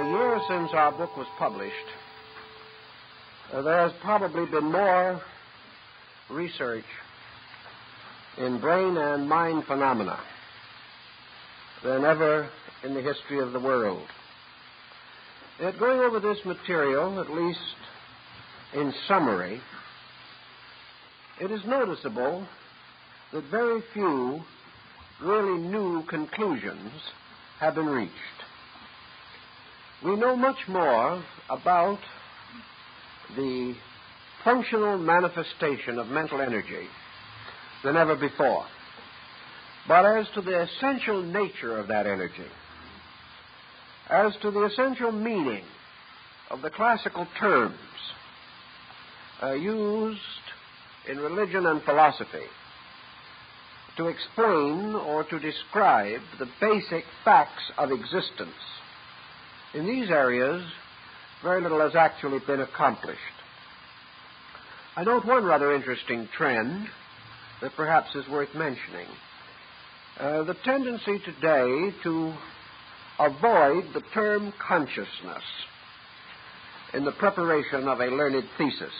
year since our book was published, there has probably been more research in brain and mind phenomena than ever in the history of the world. Yet going over this material, at least in summary, it is noticeable that very few really new conclusions have been reached. We know much more about the functional manifestation of mental energy than ever before. But as to the essential nature of that energy, as to the essential meaning of the classical terms used in religion and philosophy to explain or to describe the basic facts of existence, in these areas, very little has actually been accomplished. I note one rather interesting trend that perhaps is worth mentioning. The tendency today to avoid the term consciousness in the preparation of a learned thesis.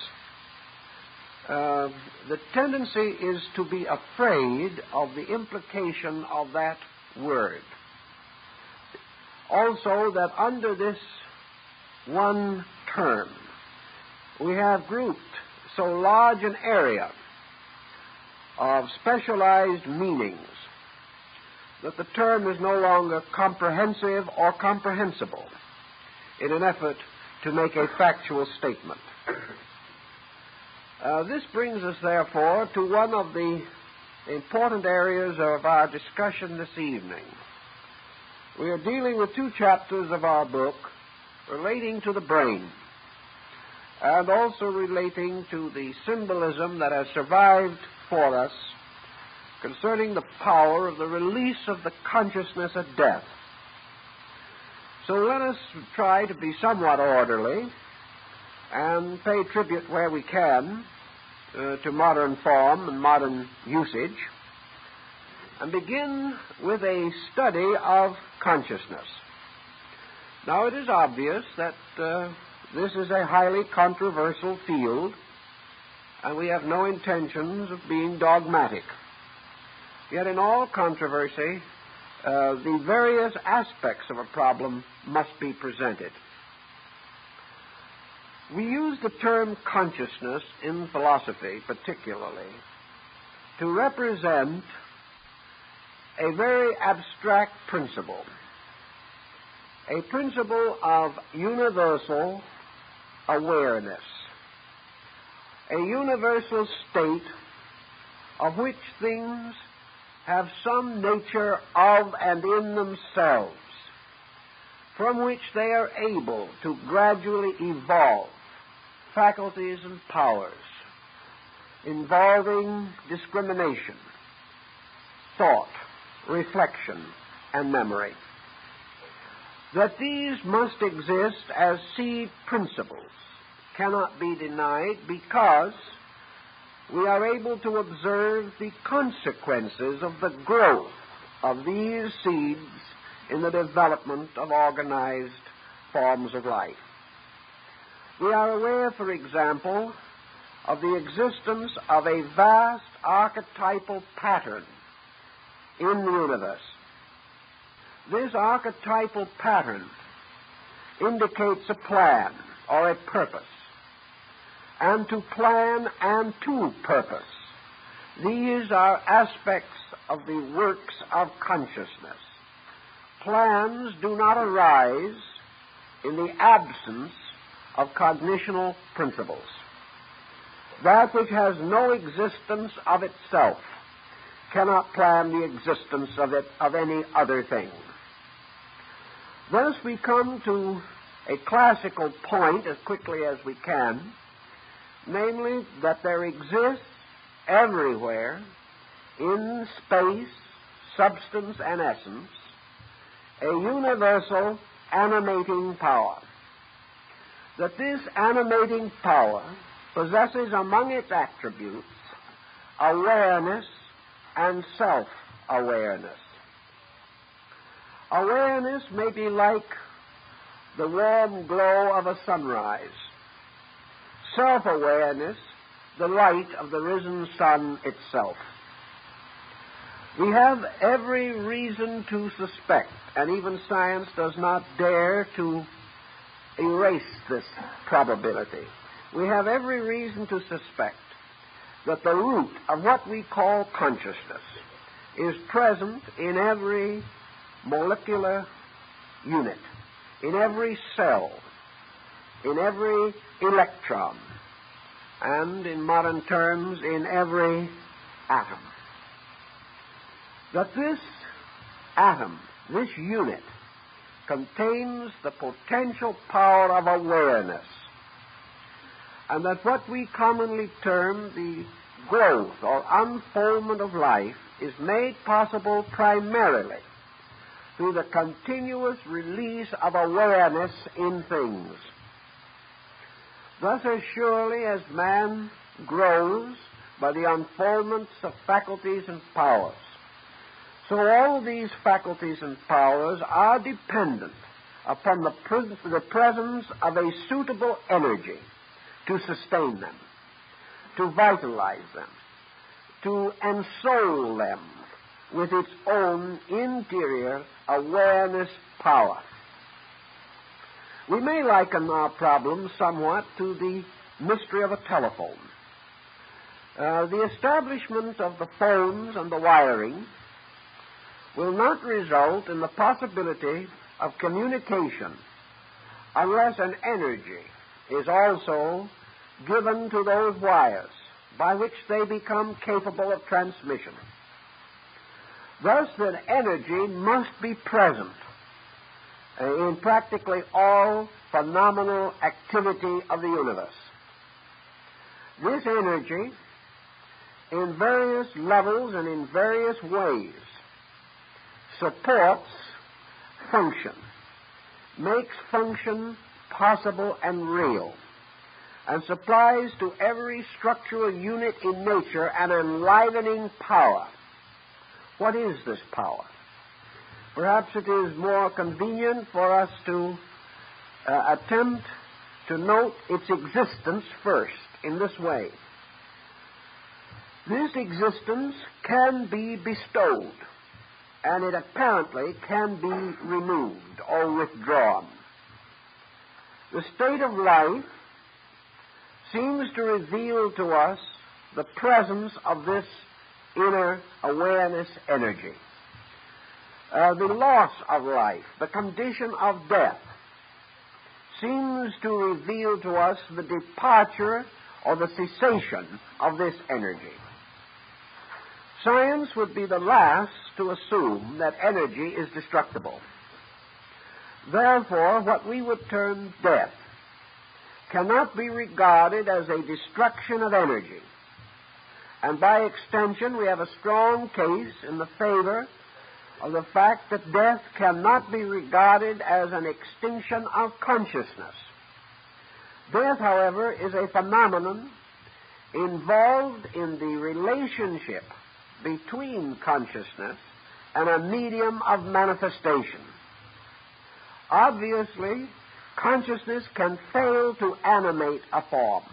The tendency is to be afraid of the implication of that word. Also, that under this one term, we have grouped so large an area of specialized meanings that the term is no longer comprehensive or comprehensible in an effort to make a factual statement. This brings us, therefore, to one of the important areas of our discussion this evening. We are dealing with two chapters of our book relating to the brain and also relating to the symbolism that has survived for us concerning the power of the release of the consciousness at death. So let us try to be somewhat orderly and pay tribute where we can to modern form and modern usage, and begin with a study of consciousness. Now, it is obvious that this is a highly controversial field, and we have no intentions of being dogmatic. Yet in all controversy, the various aspects of a problem must be presented. We use the term consciousness in philosophy particularly to represent a very abstract principle, a principle of universal awareness, a universal state of which things have some nature of and in themselves, from which they are able to gradually evolve faculties and powers involving discrimination, thought, reflection, and memory. That these must exist as seed principles cannot be denied because we are able to observe the consequences of the growth of these seeds in the development of organized forms of life. We are aware, for example, of the existence of a vast archetypal pattern in the universe. This archetypal pattern indicates a plan or a purpose. And to plan and to purpose, these are aspects of the works of consciousness. Plans do not arise in the absence of cognitional principles. That which has no existence of itself cannot plan the existence of any other thing. Thus we come to a classical point as quickly as we can, namely that there exists everywhere in space, substance, and essence a universal animating power. That this animating power possesses among its attributes awareness and self-awareness. Awareness may be like the warm glow of a sunrise. Self-awareness, the light of the risen sun itself. We have every reason to suspect, and even science does not dare to erase this probability. We have every reason to suspect that the root of what we call consciousness is present in every molecular unit, in every cell, in every electron, and in modern terms, in every atom. That this atom, this unit, contains the potential power of awareness, and that what we commonly term the growth or unfoldment of life is made possible primarily through the continuous release of awareness in things. Thus, as surely as man grows by the unfoldments of faculties and powers, so all these faculties and powers are dependent upon the presence of a suitable energy to sustain them, to vitalize them, to ensoul them with its own interior awareness power. We may liken our problem somewhat to the mystery of a telephone. The establishment of the phones and the wiring will not result in the possibility of communication unless an energy is also given to those wires by which they become capable of transmission. Thus, that energy must be present in practically all phenomenal activity of the universe. This energy, in various levels and in various ways, supports function, makes function possible and real, and supplies to every structural unit in nature an enlivening power. What is this power? Perhaps it is more convenient for us to attempt to note its existence first in this way. This existence can be bestowed, and it apparently can be removed or withdrawn. The state of life seems to reveal to us the presence of this inner awareness energy. The loss of life, the condition of death, seems to reveal to us the departure or the cessation of this energy. Science would be the last to assume that energy is destructible. Therefore, what we would term death cannot be regarded as a destruction of energy. And by extension, we have a strong case in the favor of the fact that death cannot be regarded as an extinction of consciousness. Death, however, is a phenomenon involved in the relationship between consciousness and a medium of manifestation. Obviously, consciousness can fail to animate a form.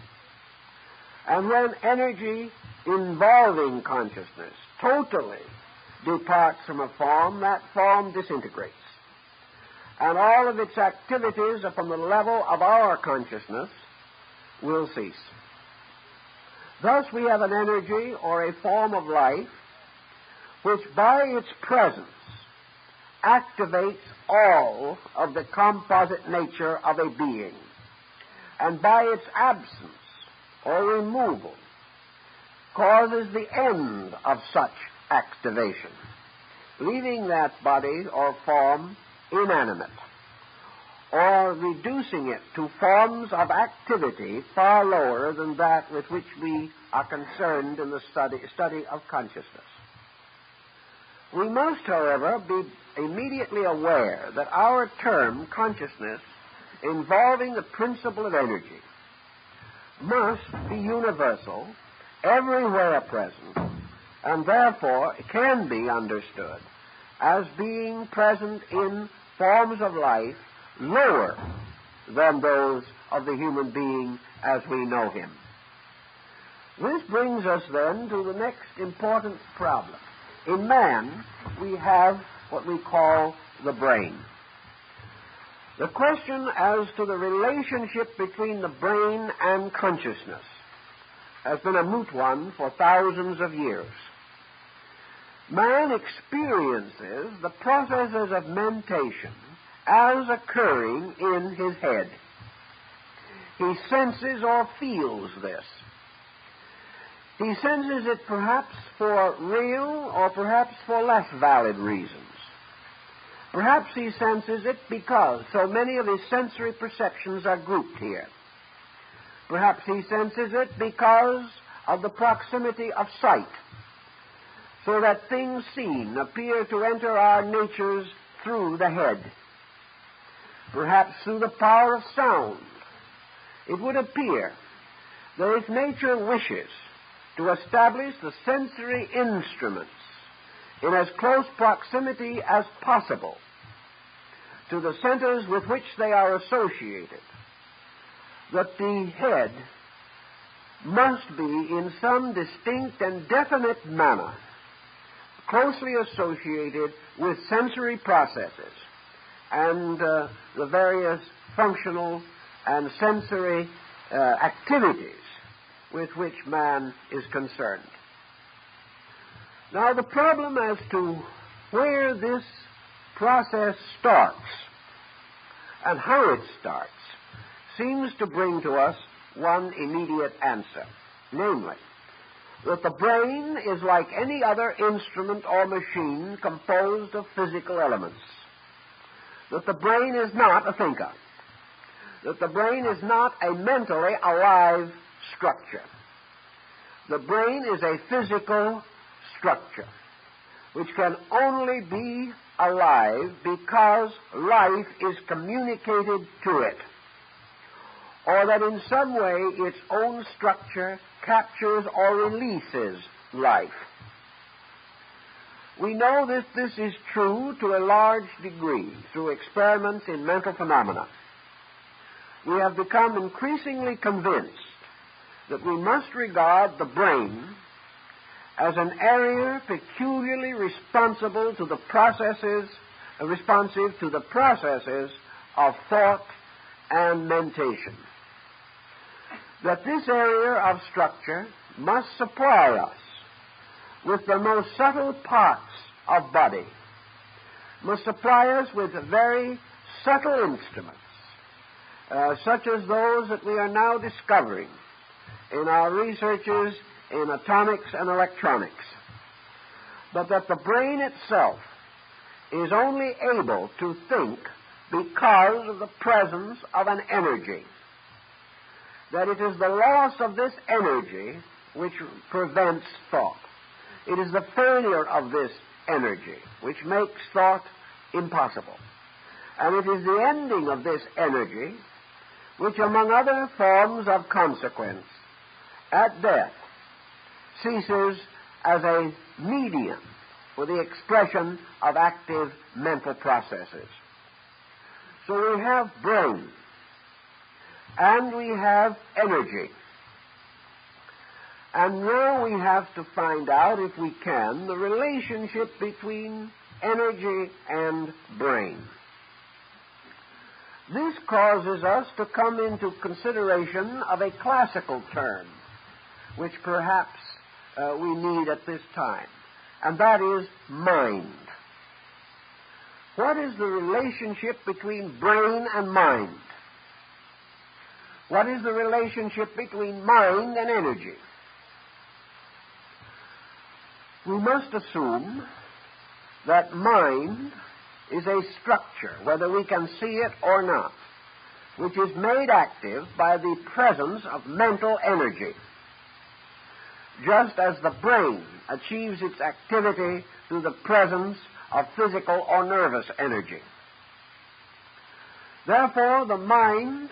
And when energy involving consciousness totally departs from a form, that form disintegrates. And all of its activities upon the level of our consciousness will cease. Thus we have an energy or a form of life which by its presence activates all of the composite nature of a being, and by its absence or removal causes the end of such activation, leaving that body or form inanimate, or reducing it to forms of activity far lower than that with which we are concerned in the study of consciousness. We must, however, be immediately aware that our term consciousness involving the principle of energy must be universal, everywhere present, and therefore can be understood as being present in forms of life lower than those of the human being as we know him. This brings us then to the next important problem. In man, we have what we call the brain. The question as to the relationship between the brain and consciousness has been a moot one for thousands of years. Man experiences the processes of mentation as occurring in his head. He senses or feels this. He senses it perhaps for real or perhaps for less valid reasons. Perhaps he senses it because so many of his sensory perceptions are grouped here. Perhaps he senses it because of the proximity of sight, so that things seen appear to enter our natures through the head. Perhaps through the power of sound. It would appear that if nature wishes to establish the sensory instruments in as close proximity as possible to the centers with which they are associated, that the head must be in some distinct and definite manner closely associated with sensory processes and the various functional and sensory activities with which man is concerned. Now, the problem as to where this process starts and how it starts seems to bring to us one immediate answer, namely, that the brain is like any other instrument or machine composed of physical elements, that the brain is not a thinker, that the brain is not a mentally alive structure. The brain is a physical structure which can only be alive because life is communicated to it, or that in some way its own structure captures or releases life. We know that this is true to a large degree through experiments in mental phenomena. We have become increasingly convinced that we must regard the brain as an area peculiarly responsive to the processes of thought and mentation. That this area of structure must supply us with the most subtle parts of body, must supply us with very subtle instruments, such as those that we are now discovering in our researches in atomics and electronics, but that the brain itself is only able to think because of the presence of an energy, that it is the loss of this energy which prevents thought. It is the failure of this energy which makes thought impossible. And it is the ending of this energy which, among other forms of consequence, at death, ceases as a medium for the expression of active mental processes. So we have brain, and we have energy. And now we have to find out, if we can, the relationship between energy and brain. This causes us to come into consideration of a classical term, which perhaps we need at this time, and that is mind. What is the relationship between brain and mind? What is the relationship between mind and energy? We must assume that mind is a structure, whether we can see it or not, which is made active by the presence of mental energy, just as the brain achieves its activity through the presence of physical or nervous energy. Therefore, the mind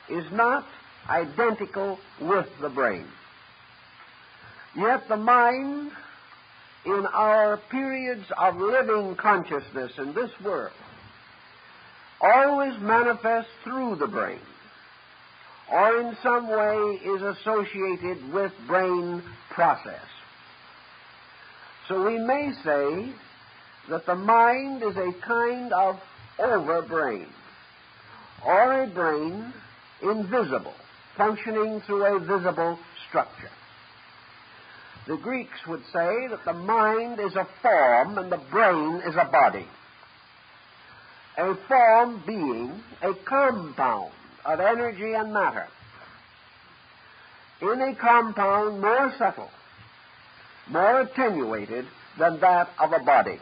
is not identical with the brain. Yet the mind, in our periods of living consciousness in this world, always manifests through the brain, or in some way is associated with brain process. So we may say that the mind is a kind of overbrain, or a brain invisible, functioning through a visible structure. The Greeks would say that the mind is a form and the brain is a body. A form being a compound of energy and matter, in a compound more subtle, more attenuated than that of a body.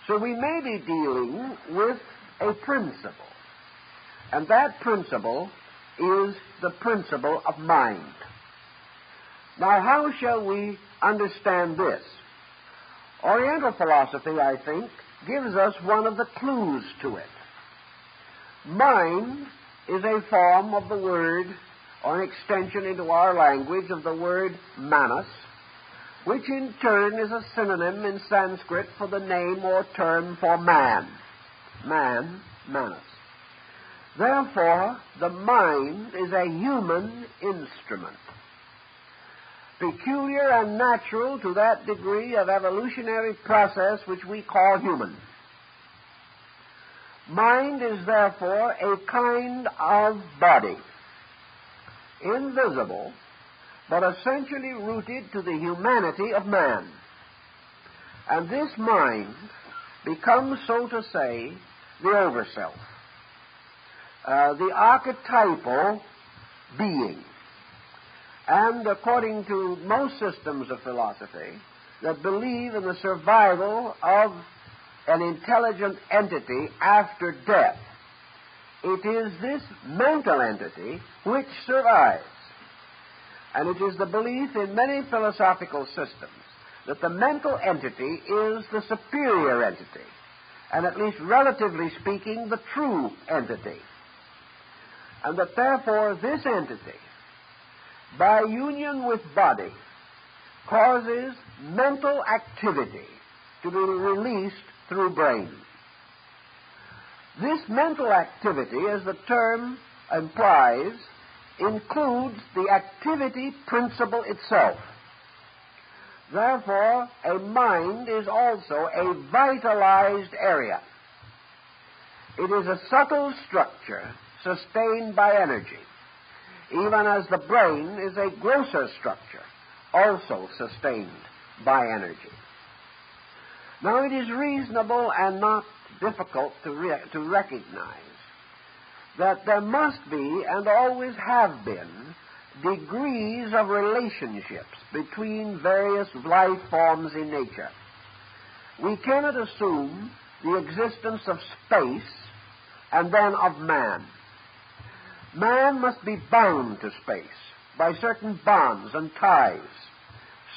So we may be dealing with a principle, and that principle is the principle of mind. Now, how shall we understand this? Oriental philosophy, I think, gives us one of the clues to it. Mind is a form of the word, or an extension into our language of the word manas, which in turn is a synonym in Sanskrit for the name or term for man. Man, manas. Therefore, the mind is a human instrument, peculiar and natural to that degree of evolutionary process which we call human. Mind is therefore a kind of body, invisible, but essentially rooted to the humanity of man. And this mind becomes, so to say, the overself, the archetypal being. And according to most systems of philosophy that believe in the survival of an intelligent entity after death, it is this mental entity which survives. And it is the belief in many philosophical systems that the mental entity is the superior entity, and at least relatively speaking, the true entity. And that therefore this entity, by union with body, causes mental activity to be released through brain. This mental activity, as the term implies, includes the activity principle itself. Therefore, a mind is also a vitalized area. It is a subtle structure sustained by energy, even as the brain is a grosser structure, also sustained by energy. Now, it is reasonable and not difficult to recognize that there must be, and always have been, degrees of relationships between various life forms in nature. We cannot assume the existence of space and then of man. Man must be bound to space by certain bonds and ties.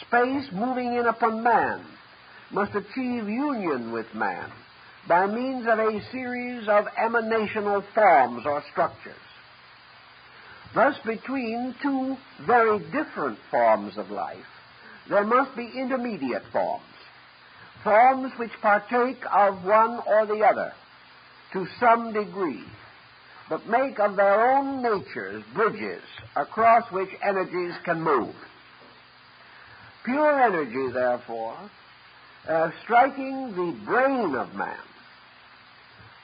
Space, moving in upon man, must achieve union with man by means of a series of emanational forms or structures. Thus, between two very different forms of life, there must be intermediate forms, forms which partake of one or the other to some degree, but make of their own natures bridges across which energies can move. Pure energy, therefore, striking the brain of man,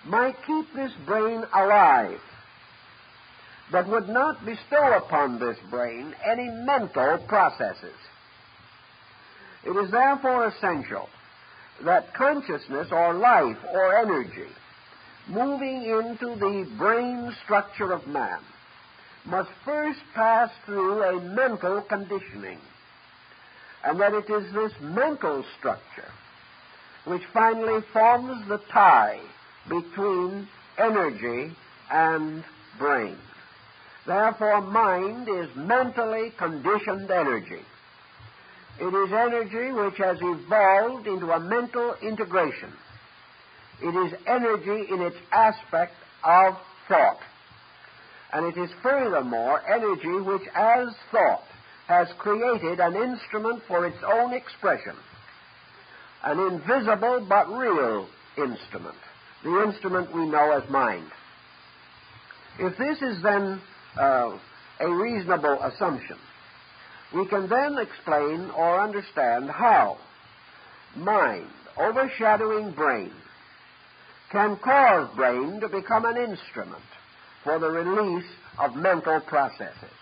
might keep this brain alive, but would not bestow upon this brain any mental processes. It is therefore essential that consciousness or life or energy moving into the brain structure of man must first pass through a mental conditioning, and that it is this mental structure which finally forms the tie between energy and brain. Therefore, mind is mentally conditioned energy. It is energy which has evolved into a mental integration. It is energy in its aspect of thought. And it is furthermore energy which, as thought, has created an instrument for its own expression, an invisible but real instrument, the instrument we know as mind. If this is then a reasonable assumption, we can then explain or understand how mind, overshadowing brain, can cause brain to become an instrument for the release of mental processes.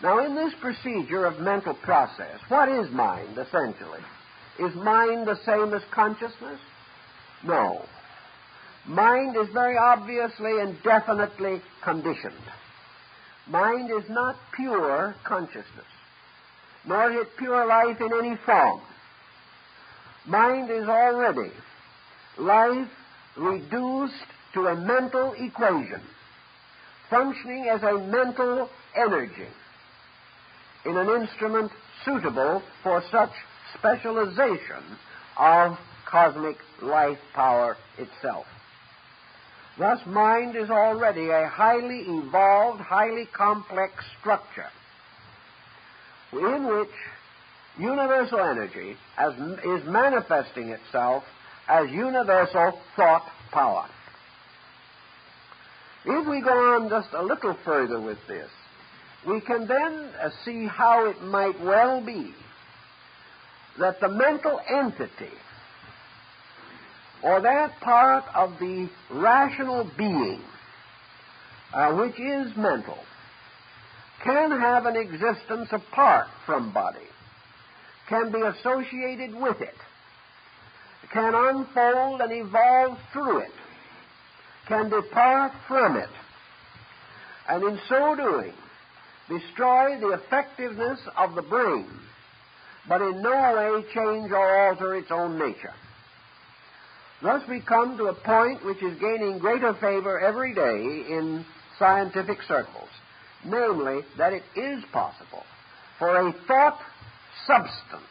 Now, in this procedure of mental process, what is mind, essentially? Is mind the same as consciousness? No. Mind is very obviously and definitely conditioned. Mind is not pure consciousness, nor is it pure life in any form. Mind is already life reduced to a mental equation, functioning as a mental energy in an instrument suitable for such specialization of cosmic life power itself. Thus, mind is already a highly evolved, highly complex structure in which universal energy is manifesting itself as universal thought power. If we go on just a little further with this, we can then see how it might well be that the mental entity, or that part of the rational being which is mental, can have an existence apart from body, can be associated with it, can unfold and evolve through it, can depart from it, and in so doing destroy the effectiveness of the brain, but in no way change or alter its own nature. Thus we come to a point which is gaining greater favor every day in scientific circles, namely that it is possible for a thought substance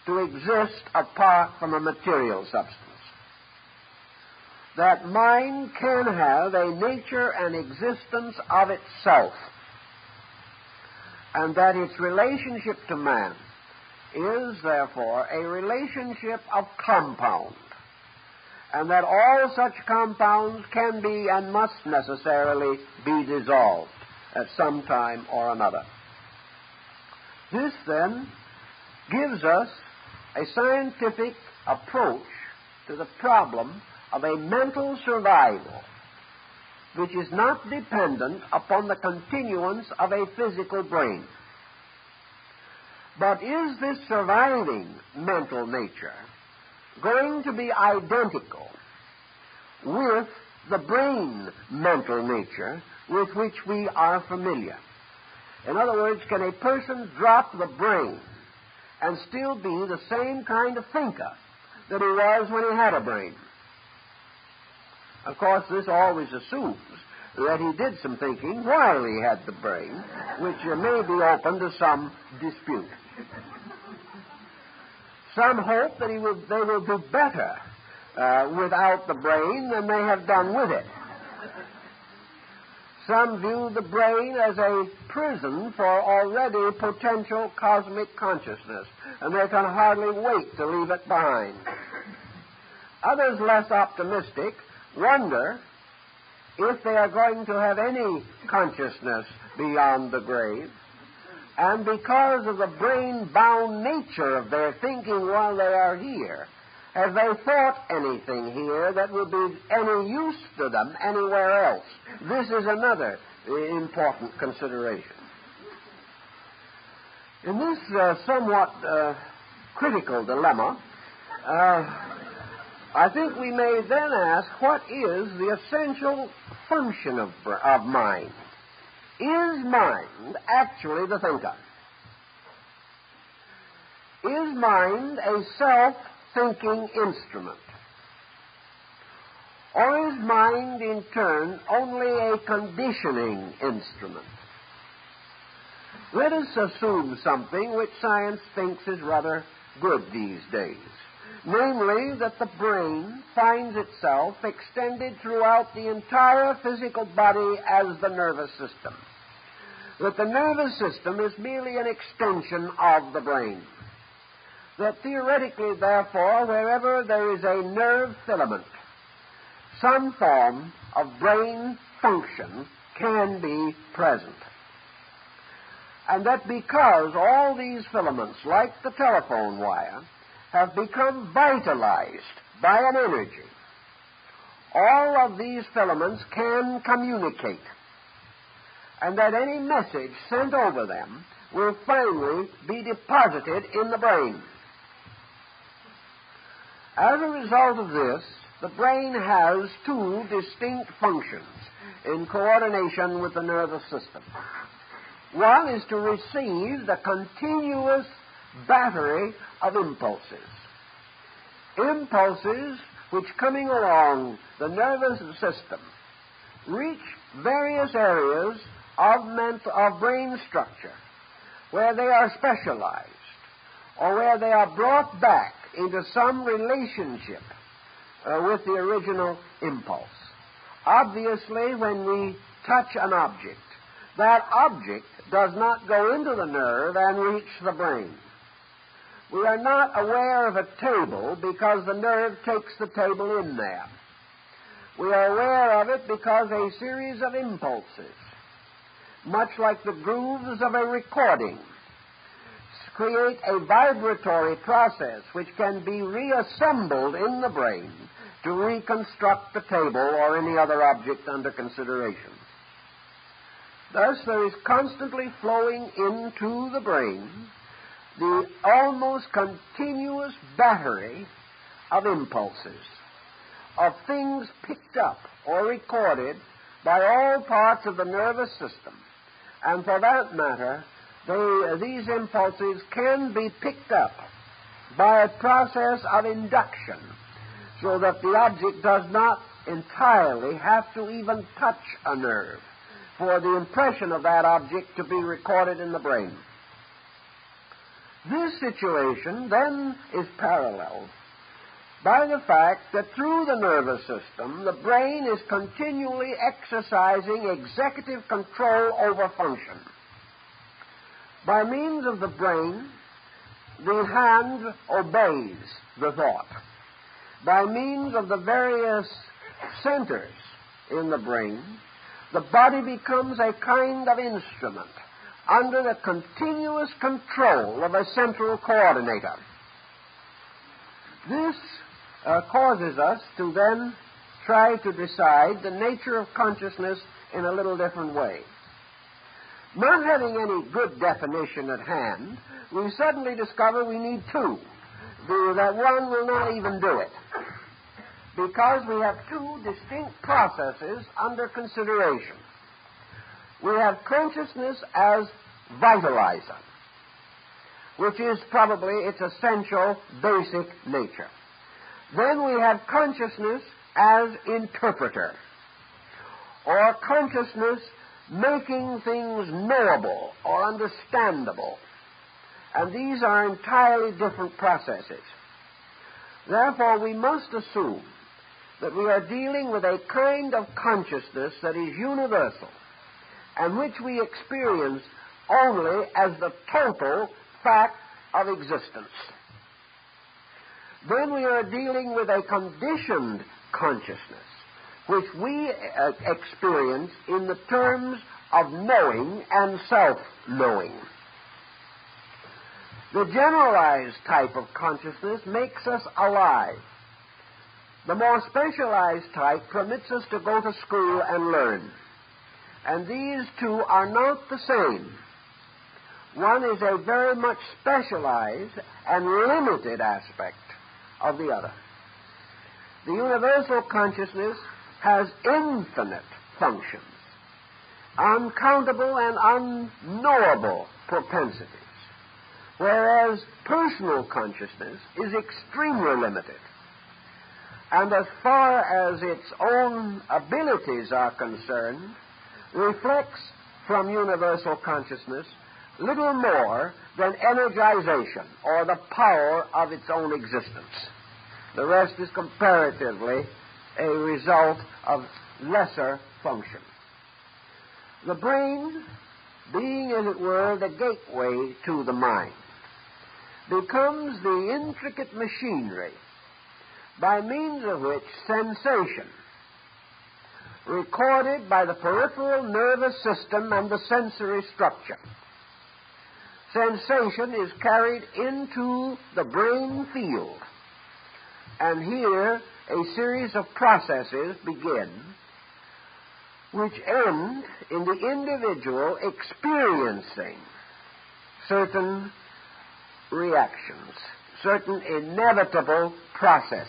to exist apart from a material substance. That mind can have a nature and existence of itself, and that its relationship to man is, therefore, a relationship of compound, and that all such compounds can be and must necessarily be dissolved at some time or another. This, then, gives us a scientific approach to the problem of a mental survival which is not dependent upon the continuance of a physical brain. But is this surviving mental nature going to be identical with the brain mental nature with which we are familiar? In other words, can a person drop the brain and still be the same kind of thinker that he was when he had a brain? Of course, this always assumes that he did some thinking while he had the brain, which may be open to some dispute. Some hope that they will do better without the brain than they have done with it. Some view the brain as a prison for already potential cosmic consciousness, and they can hardly wait to leave it behind. Others, less optimistic, wonder if they are going to have any consciousness beyond the grave, and because of the brain-bound nature of their thinking while they are here, have they thought anything here that will be any use to them anywhere else? This is another important consideration. In this somewhat critical dilemma, I think we may then ask, what is the essential function of mind? Is mind actually the thinker? Is mind a self-thinking instrument? Or is mind, in turn, only a conditioning instrument? Let us assume something which science thinks is rather good these days. Namely, that the brain finds itself extended throughout the entire physical body as the nervous system. That the nervous system is merely an extension of the brain. That theoretically, therefore, wherever there is a nerve filament, some form of brain function can be present. And that because all these filaments, like the telephone wire, have become vitalized by an energy, all of these filaments can communicate, and that any message sent over them will finally be deposited in the brain. As a result of this, the brain has two distinct functions in coordination with the nervous system. One is to receive the continuous battery of impulses. Impulses which, coming along the nervous system, reach various areas of brain structure where they are specialized, or where they are brought back into some relationship with the original impulse. Obviously, when we touch an object, that object does not go into the nerve and reach the brain. We are not aware of a table because the nerve takes the table in there. We are aware of it because a series of impulses, much like the grooves of a recording, create a vibratory process which can be reassembled in the brain to reconstruct the table or any other object under consideration. Thus, there is constantly flowing into the brain the almost continuous battery of impulses, of things picked up or recorded by all parts of the nervous system. And for that matter, these impulses can be picked up by a process of induction, so that the object does not entirely have to even touch a nerve for the impression of that object to be recorded in the brain. This situation then is paralleled by the fact that through the nervous system, the brain is continually exercising executive control over function. By means of the brain, the hand obeys the thought. By means of the various centers in the brain, the body becomes a kind of instrument under the continuous control of a central coordinator. This causes us to then try to decide the nature of consciousness in a little different way. Not having any good definition at hand, we suddenly discover we need two, that one will not even do it, because we have two distinct processes under consideration. We have consciousness as vitalizer, which is probably its essential, basic nature. Then we have consciousness as interpreter, or consciousness making things knowable or understandable. And these are entirely different processes. Therefore, we must assume that we are dealing with a kind of consciousness that is universal, and which we experience only as the total fact of existence. Then we are dealing with a conditioned consciousness, which we experience in the terms of knowing and self-knowing. The generalized type of consciousness makes us alive. The more specialized type permits us to go to school and learn. And these two are not the same. One is a very much specialized and limited aspect of the other. The universal consciousness has infinite functions, uncountable and unknowable propensities, whereas personal consciousness is extremely limited, and as far as its own abilities are concerned, reflects from universal consciousness little more than energization or the power of its own existence. The rest is comparatively a result of lesser function. The brain, being, as it were, the gateway to the mind, becomes the intricate machinery by means of which sensation recorded by the peripheral nervous system and the sensory structure. Sensation is carried into the brain field, and here a series of processes begin which end in the individual experiencing certain reactions, certain inevitable processes.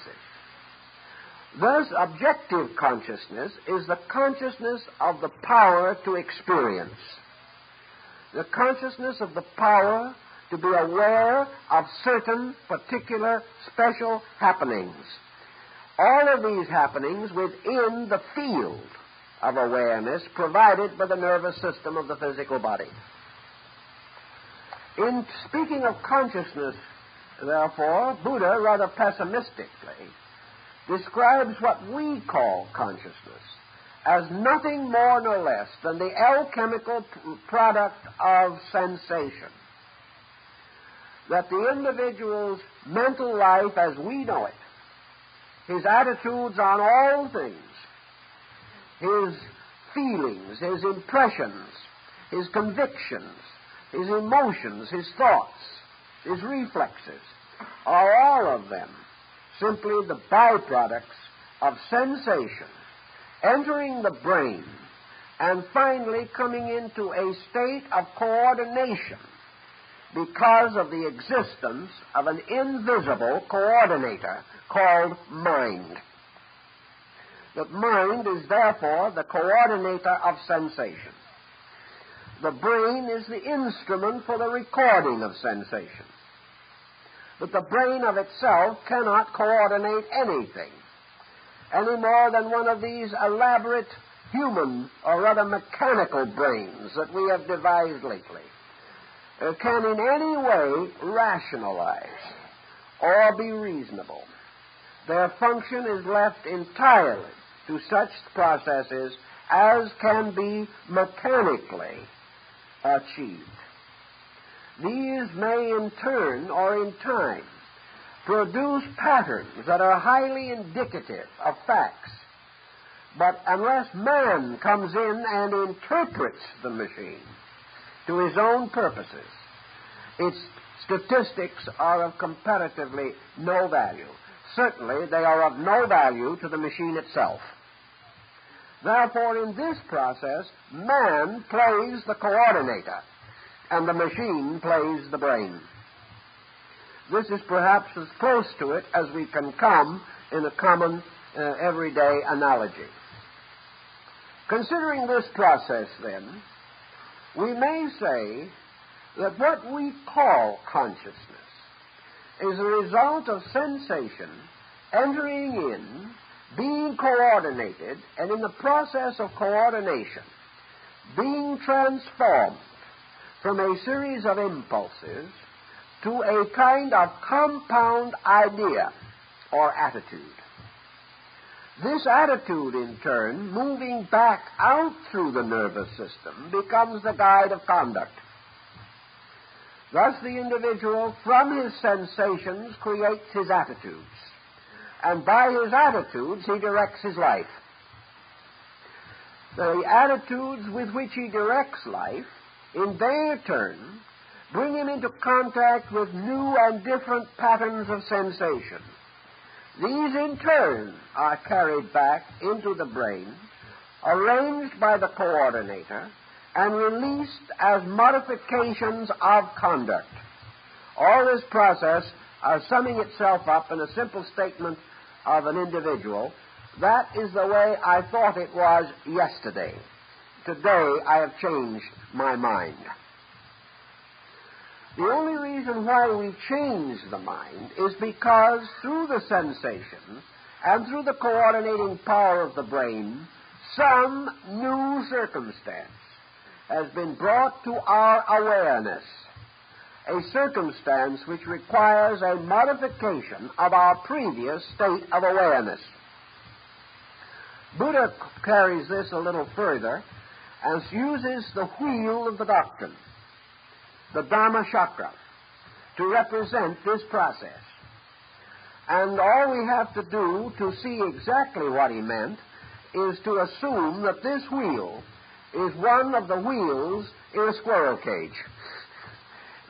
Thus, objective consciousness is the consciousness of the power to experience, the consciousness of the power to be aware of certain particular special happenings. All of these happenings within the field of awareness provided by the nervous system of the physical body. In speaking of consciousness, therefore, Buddha, rather pessimistically, describes what we call consciousness as nothing more nor less than the alchemical product of sensation. That the individual's mental life as we know it, his attitudes on all things, his feelings, his impressions, his convictions, his emotions, his thoughts, his reflexes, are all of them simply the byproducts of sensation entering the brain and finally coming into a state of coordination because of the existence of an invisible coordinator called mind. That mind is therefore the coordinator of sensation. The brain is the instrument for the recording of sensation. But the brain of itself cannot coordinate anything any more than one of these elaborate human, or rather mechanical brains that we have devised lately can in any way rationalize or be reasonable. Their function is left entirely to such processes as can be mechanically achieved. These may in turn or in time produce patterns that are highly indicative of facts, but unless man comes in and interprets the machine to his own purposes, its statistics are of comparatively no value. Certainly, they are of no value to the machine itself. Therefore, in this process, man plays the coordinator, and the machine plays the brain. This is perhaps as close to it as we can come in a common everyday analogy. Considering this process, then, we may say that what we call consciousness is a result of sensation entering in, being coordinated, and in the process of coordination, being transformed from a series of impulses to a kind of compound idea or attitude. This attitude, in turn, moving back out through the nervous system, becomes the guide of conduct. Thus, the individual, from his sensations, creates his attitudes, and by his attitudes, he directs his life. The attitudes with which he directs life, in their turn, bring him into contact with new and different patterns of sensation. These, in turn, are carried back into the brain, arranged by the coordinator, and released as modifications of conduct. All this process summing itself up in a simple statement of an individual: that is the way I thought it was yesterday. Today I have changed my mind. The only reason why we change the mind is because through the sensation and through the coordinating power of the brain, some new circumstance has been brought to our awareness, a circumstance which requires a modification of our previous state of awareness. Buddha carries this a little further and uses the wheel of the doctrine, the Dhamma chakra, to represent this process. And all we have to do to see exactly what he meant is to assume that this wheel is one of the wheels in a squirrel cage.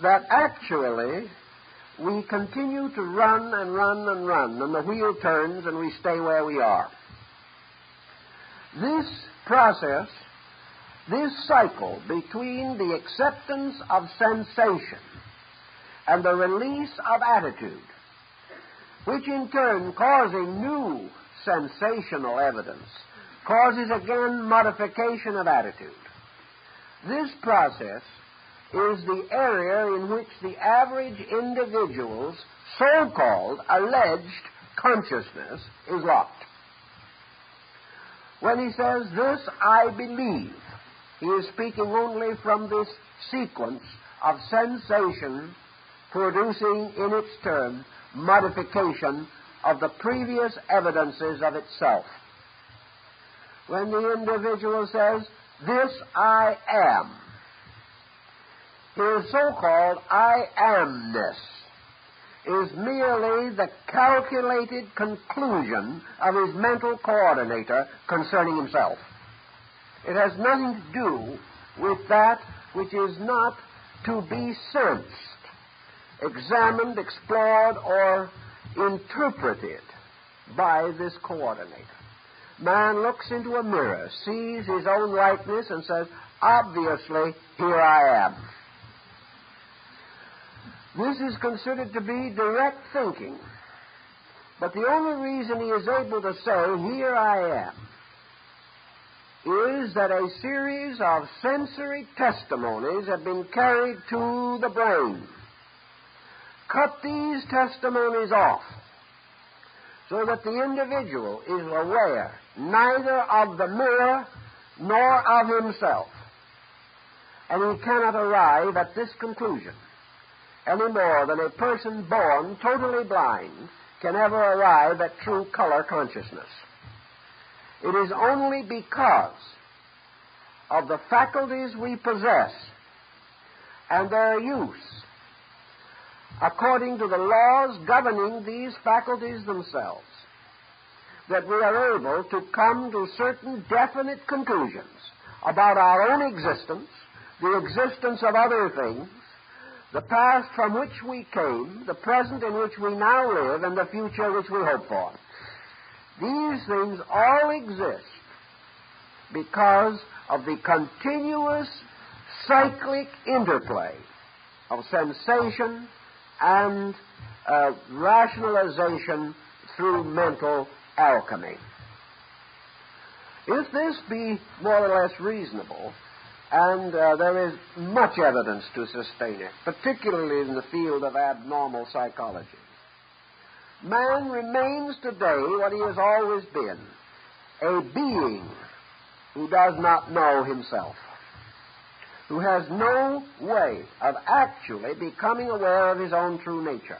That actually we continue to run and run and run, and the wheel turns and we stay where we are. This process, this cycle between the acceptance of sensation and the release of attitude, which in turn causing new sensational evidence, causes again modification of attitude. This process is the area in which the average individual's so-called alleged consciousness is locked. When he says, "This I believe," he is speaking only from this sequence of sensation producing in its turn modification of the previous evidences of itself. When the individual says, "This I am," his so-called I amness is merely the calculated conclusion of his mental coordinator concerning himself. It has nothing to do with that which is not to be sensed, examined, explored, or interpreted by this coordinator. Man looks into a mirror, sees his own likeness, and says, "Obviously, here I am." This is considered to be direct thinking. But the only reason he is able to say, "Here I am," is that a series of sensory testimonies have been carried to the brain. Cut these testimonies off so that the individual is aware neither of the mirror nor of himself. And he cannot arrive at this conclusion any more than a person born totally blind can ever arrive at true color consciousness. It is only because of the faculties we possess and their use, according to the laws governing these faculties themselves, that we are able to come to certain definite conclusions about our own existence, the existence of other things, the past from which we came, the present in which we now live, and the future which we hope for. These things all exist because of the continuous cyclic interplay of sensation and rationalization through mental alchemy. If this be more or less reasonable, and there is much evidence to sustain it, particularly in the field of abnormal psychology, man remains today what he has always been, a being who does not know himself, who has no way of actually becoming aware of his own true nature.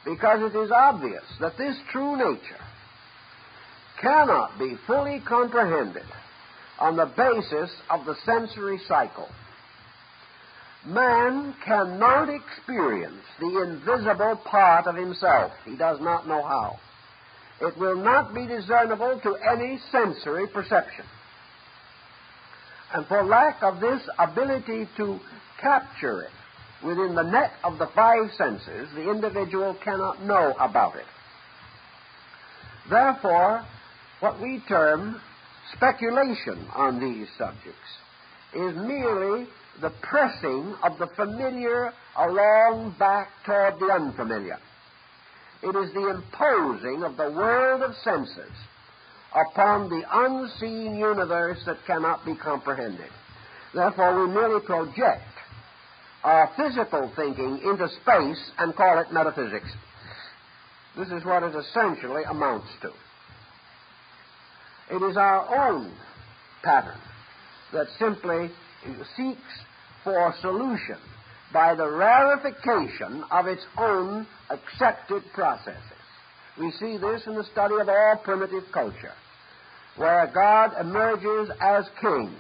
Because it is obvious that this true nature cannot be fully comprehended on the basis of the sensory cycle. Man cannot experience the invisible part of himself. He does not know how. It will not be discernible to any sensory perception. And for lack of this ability to capture it within the net of the five senses, the individual cannot know about it. Therefore, what we term speculation on these subjects is merely the pressing of the familiar along back toward the unfamiliar. It is the imposing of the world of senses upon the unseen universe that cannot be comprehended. Therefore, we merely project our physical thinking into space and call it metaphysics. This is what it essentially amounts to. It is our own pattern that simply seeks for solution by the rarefication of its own accepted processes. We see this in the study of all primitive culture, where God emerges as king,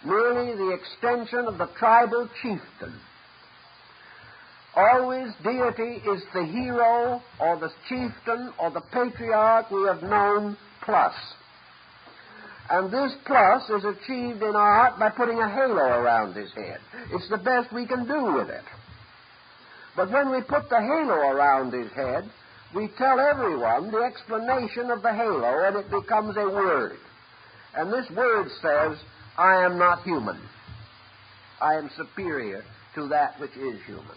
merely the extension of the tribal chieftain. Always deity is the hero or the chieftain or the patriarch we have known plus. And this plus is achieved in art by putting a halo around his head. It's the best we can do with it. But when we put the halo around his head, we tell everyone the explanation of the halo, and it becomes a word. And this word says, I am not human. I am superior to that which is human.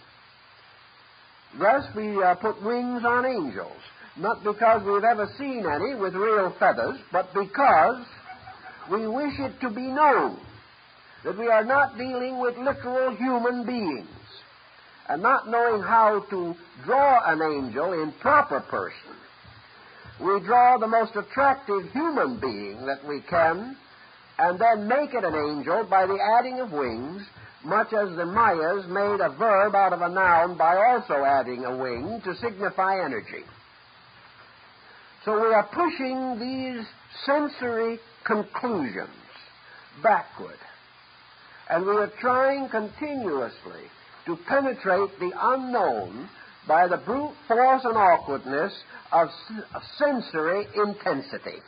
Thus we put wings on angels, not because we've ever seen any with real feathers, but because we wish it to be known that we are not dealing with literal human beings. And not knowing how to draw an angel in proper person, we draw the most attractive human being that we can, and then make it an angel by the adding of wings, much as the Mayas made a verb out of a noun by also adding a wing to signify energy. So we are pushing these sensory conclusions backward, and we are trying continuously to penetrate the unknown by the brute force and awkwardness of sensory intensity.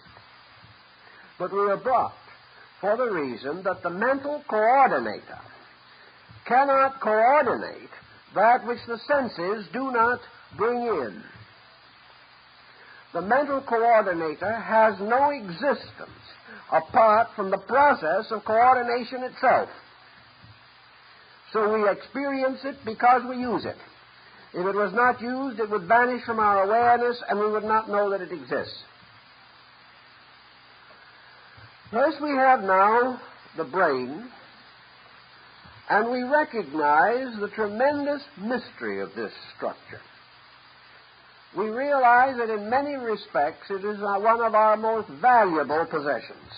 But we are blocked for the reason that the mental coordinator cannot coordinate that which the senses do not bring in. The mental coordinator has no existence apart from the process of coordination itself. So we experience it because we use it. If it was not used, it would vanish from our awareness and we would not know that it exists. Thus we have now the brain, and we recognize the tremendous mystery of this structure. We realize that in many respects it is one of our most valuable possessions.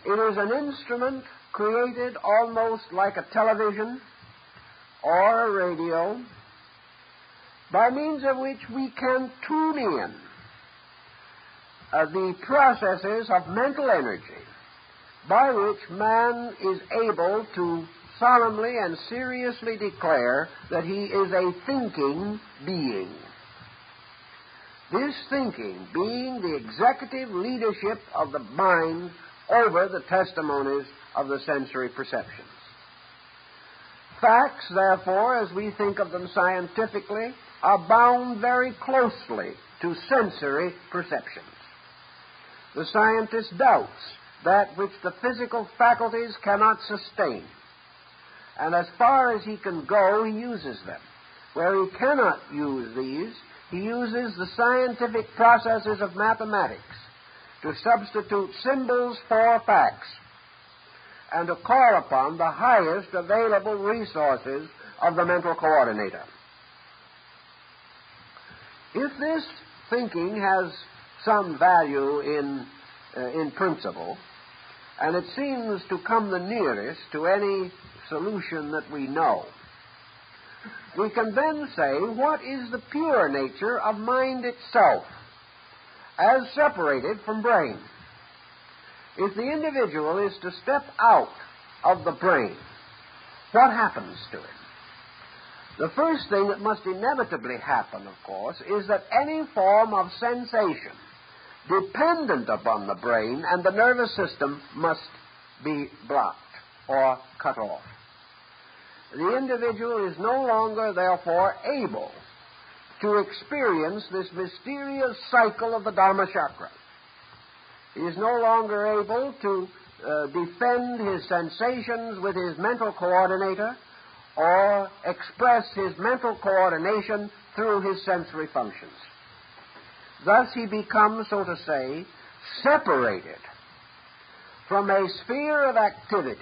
It is an instrument created almost like a television or a radio, by means of which we can tune in the processes of mental energy by which man is able to solemnly and seriously declare that he is a thinking being. This thinking being the executive leadership of the mind over the testimonies of the sensory perceptions. Facts, therefore, as we think of them scientifically, are bound very closely to sensory perceptions. The scientist doubts that which the physical faculties cannot sustain, and as far as he can go, he uses them. Where he cannot use these, he uses the scientific processes of mathematics to substitute symbols for facts and to call upon the highest available resources of the mental coordinator. If this thinking has some value in principle, and it seems to come the nearest to any solution that we know, we can then say, what is the pure nature of mind itself, as separated from brain? If the individual is to step out of the brain, what happens to it? The first thing that must inevitably happen, of course, is that any form of sensation dependent upon the brain and the nervous system must be blocked or cut off. The individual is no longer, therefore, able to experience this mysterious cycle of the Dharma chakra. He is no longer able to defend his sensations with his mental coordinator or express his mental coordination through his sensory functions. Thus he becomes, so to say, separated from a sphere of activity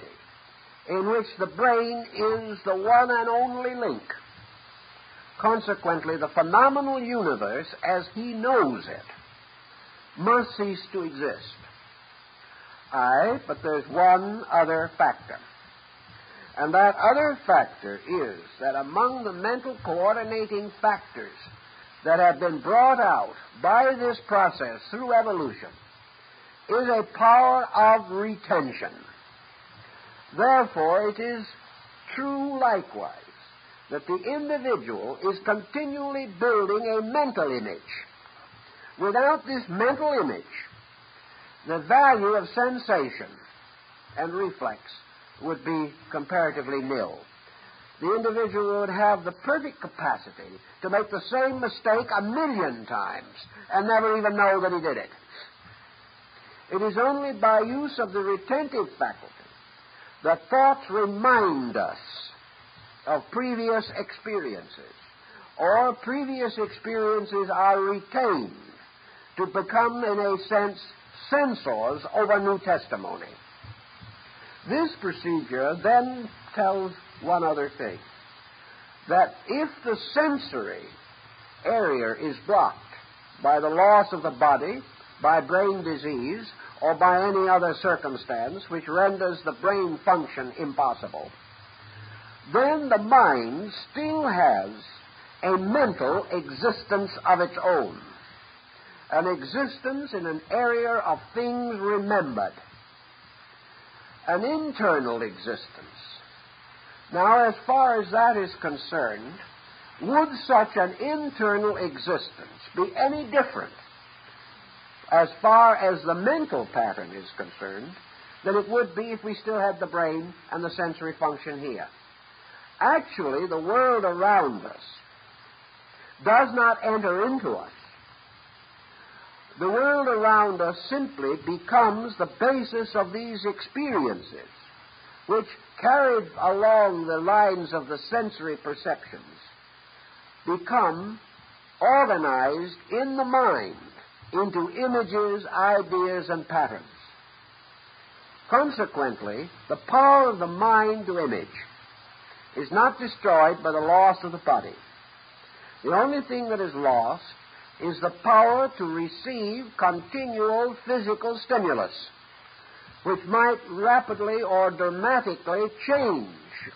in which the brain is the one and only link. Consequently, the phenomenal universe, as he knows it, must cease to exist. Aye, but there's one other factor. And that other factor is that among the mental coordinating factors that have been brought out by this process through evolution is a power of retention. Therefore, it is true likewise that the individual is continually building a mental image Without this mental image, the value of sensation and reflex would be comparatively nil. The individual would have the perfect capacity to make the same mistake 1,000,000 times and never even know that he did it. It is only by use of the retentive faculty that thoughts remind us of previous experiences, or previous experiences are retained to become, in a sense, censors over new testimony. This procedure then tells one other thing, that if the sensory area is blocked by the loss of the body, by brain disease, or by any other circumstance which renders the brain function impossible, then the mind still has a mental existence of its own, an existence in an area of things remembered, an internal existence. Now, as far as that is concerned, would such an internal existence be any different as far as the mental pattern is concerned than it would be if we still had the brain and the sensory function here? Actually, the world around us does not enter into us. The world around us simply becomes the basis of these experiences, which, carried along the lines of the sensory perceptions, become organized in the mind into images, ideas, and patterns. Consequently, the power of the mind to image is not destroyed by the loss of the body. The only thing that is lost is the power to receive continual physical stimulus, which might rapidly or dramatically change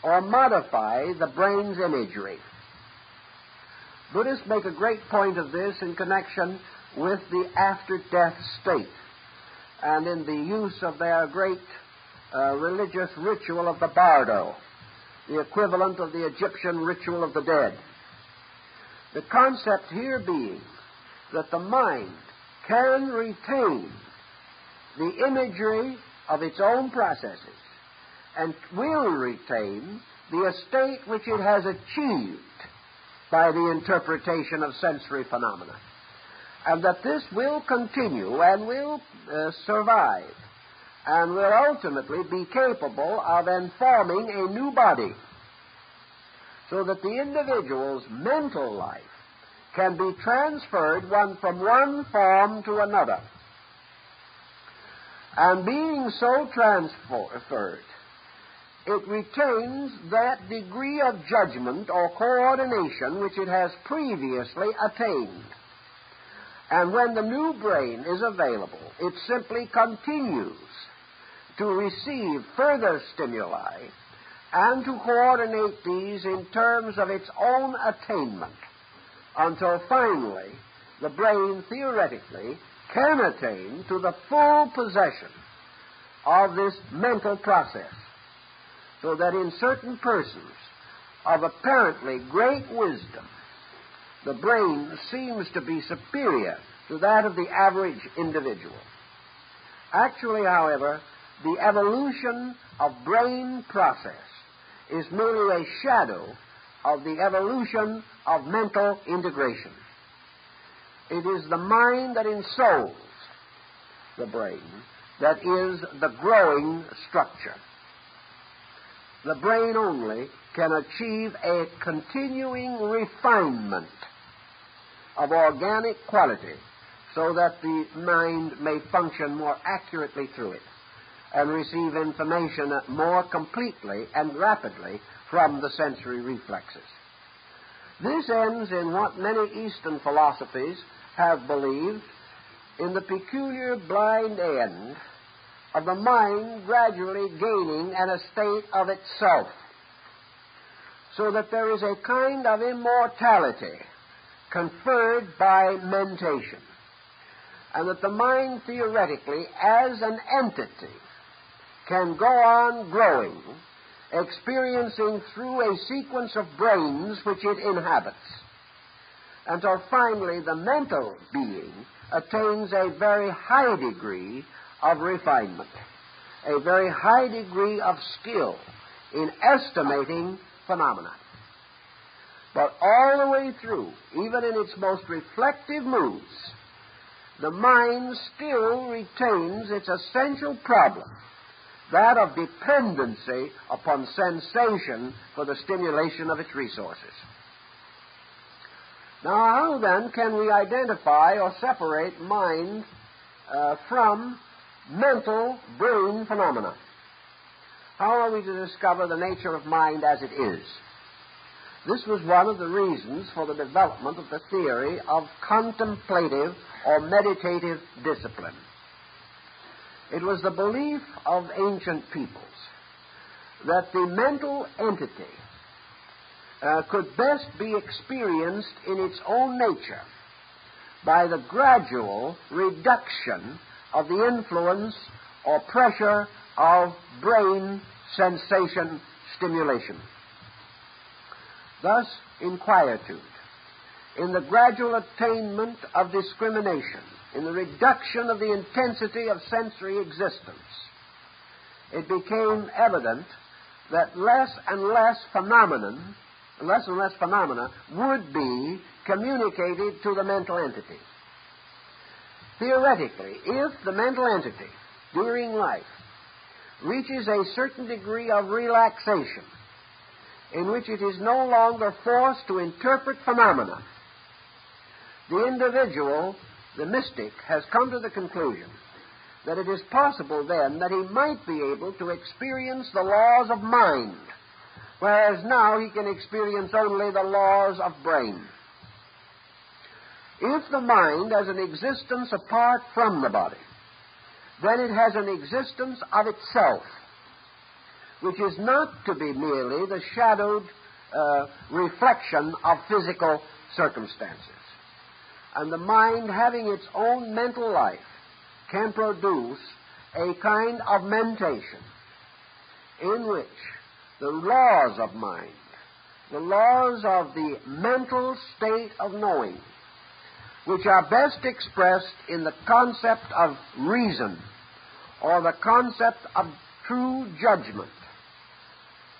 or modify the brain's imagery. Buddhists make a great point of this in connection with the after-death state and in the use of their great religious ritual of the bardo, the equivalent of the Egyptian ritual of the dead. The concept here being that the mind can retain the imagery of its own processes and will retain the estate which it has achieved by the interpretation of sensory phenomena, and that this will continue and will survive and will ultimately be capable of informing a new body, so that the individual's mental life can be transferred from one form to another. And being so transferred, it retains that degree of judgment or coordination which it has previously attained. And when the new brain is available, it simply continues to receive further stimuli and to coordinate these in terms of its own attainment, until finally the brain theoretically can attain to the full possession of this mental process, so that in certain persons of apparently great wisdom, the brain seems to be superior to that of the average individual. Actually, however, the evolution of brain process is merely a shadow of the evolution of mental integration. It is the mind that ensouls the brain that is the growing structure. The brain only can achieve a continuing refinement of organic quality so that the mind may function more accurately through it and receive information more completely and rapidly from the sensory reflexes. This ends in what many Eastern philosophies have believed, in the peculiar blind end of the mind gradually gaining an estate of itself, so that there is a kind of immortality conferred by mentation, and that the mind theoretically as an entity can go on growing, experiencing through a sequence of brains which it inhabits, until finally the mental being attains a very high degree of refinement, a very high degree of skill in estimating phenomena. But all the way through, even in its most reflective moods, the mind still retains its essential problem, that of dependency upon sensation for the stimulation of its resources. Now, how then can we identify or separate mind from mental brain phenomena? How are we to discover the nature of mind as it is? This was one of the reasons for the development of the theory of contemplative or meditative discipline. It was the belief of ancient peoples that the mental entity could best be experienced in its own nature by the gradual reduction of the influence or pressure of brain sensation stimulation. Thus, in quietude, in the gradual attainment of discrimination, in the reduction of the intensity of sensory existence, it became evident that less and less phenomena would be communicated to the mental entity. Theoretically, if the mental entity during life reaches a certain degree of relaxation in which it is no longer forced to interpret phenomena, the individual, the mystic, has come to the conclusion that it is possible then that he might be able to experience the laws of mind, whereas now he can experience only the laws of brain. If the mind has an existence apart from the body, then it has an existence of itself, which is not to be merely the shadowed reflection of physical circumstances. And the mind, having its own mental life, can produce a kind of mentation in which the laws of mind, the laws of the mental state of knowing, which are best expressed in the concept of reason or the concept of true judgment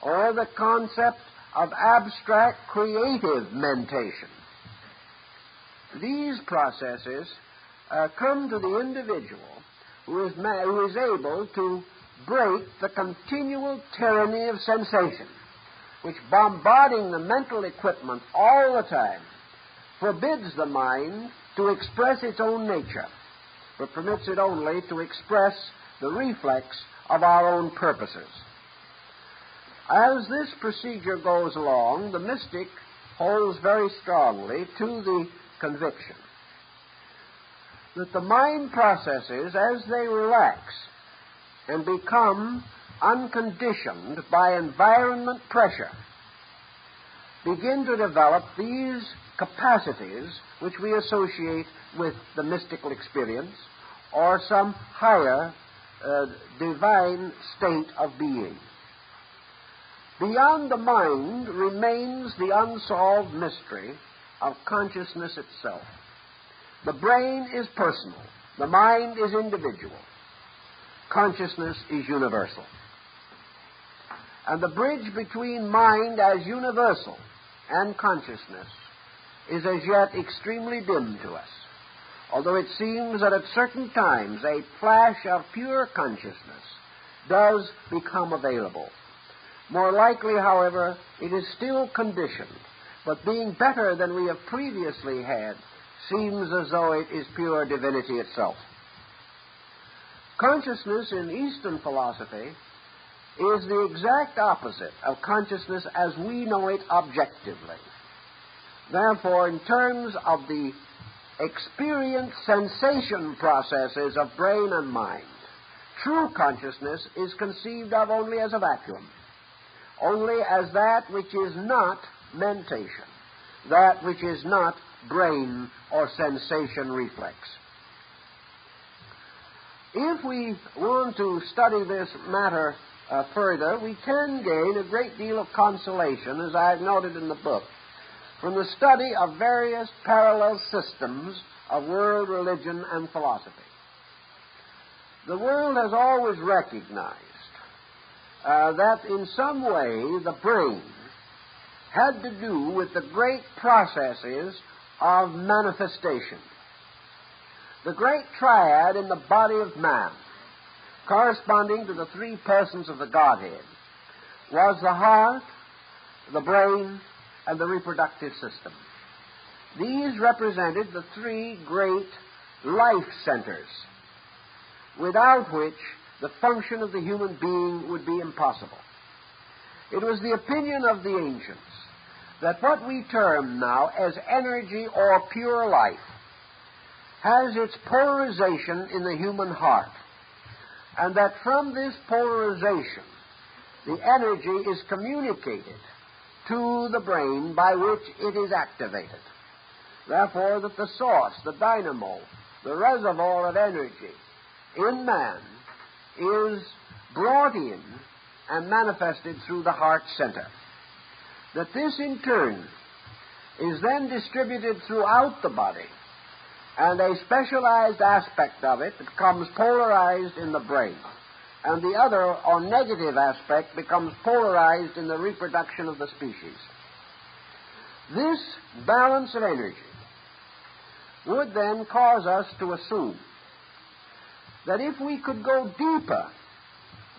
or the concept of abstract creative mentation. These processes come to the individual who is able to break the continual tyranny of sensation, which, bombarding the mental equipment all the time, forbids the mind to express its own nature, but permits it only to express the reflex of our own purposes. As this procedure goes along, the mystic holds very strongly to the conviction that the mind processes, as they relax and become unconditioned by environment pressure, begin to develop these capacities which we associate with the mystical experience or some higher divine state of being. Beyond the mind remains the unsolved mystery of consciousness itself. The brain is personal. The mind is individual. Consciousness is universal. And the bridge between mind as universal and consciousness is as yet extremely dim to us, although it seems that at certain times a flash of pure consciousness does become available. More likely, however, it is still conditioned, but being better than we have previously had, seems as though it is pure divinity itself. Consciousness in Eastern philosophy is the exact opposite of consciousness as we know it objectively. Therefore, in terms of the experience sensation processes of brain and mind, true consciousness is conceived of only as a vacuum, only as that which is not mentation, that which is not brain or sensation reflex. If we want to study this matter further, we can gain a great deal of consolation, as I've noted in the book, from the study of various parallel systems of world religion and philosophy. The world has always recognized that in some way the brain had to do with the great processes of manifestation. The great triad in the body of man, corresponding to the three persons of the Godhead, was the heart, the brain, and the reproductive system. These represented the three great life centers, without which the function of the human being would be impossible. It was the opinion of the ancients that what we term now as energy or pure life has its polarization in the human heart, and that from this polarization the energy is communicated to the brain by which it is activated. Therefore, that the source, the dynamo, the reservoir of energy in man is brought in and manifested through the heart center. That this in turn is then distributed throughout the body, and a specialized aspect of it becomes polarized in the brain, and the other or negative aspect becomes polarized in the reproduction of the species. This balance of energy would then cause us to assume that if we could go deeper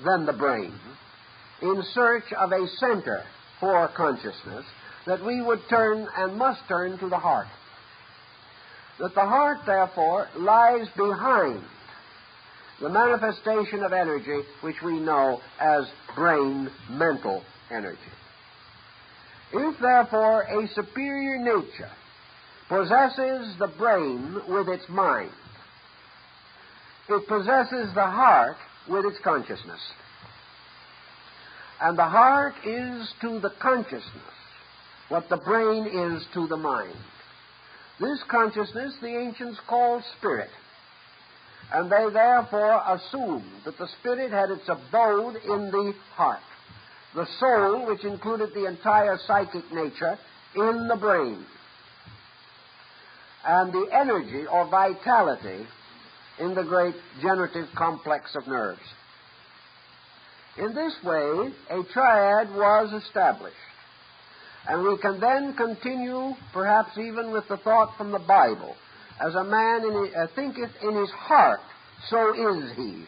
than the brain in search of a center for consciousness, that we would turn and must turn to the heart. That the heart, therefore, lies behind the manifestation of energy which we know as brain mental energy. If, therefore, a superior nature possesses the brain with its mind, it possesses the heart with its consciousness. And the heart is to the consciousness what the brain is to the mind. This consciousness the ancients called spirit, and they therefore assumed that the spirit had its abode in the heart, the soul, which included the entire psychic nature, in the brain, and the energy or vitality in the great generative complex of nerves. In this way, a triad was established. And we can then continue, perhaps even with the thought from the Bible, as a man thinketh in his heart, so is he.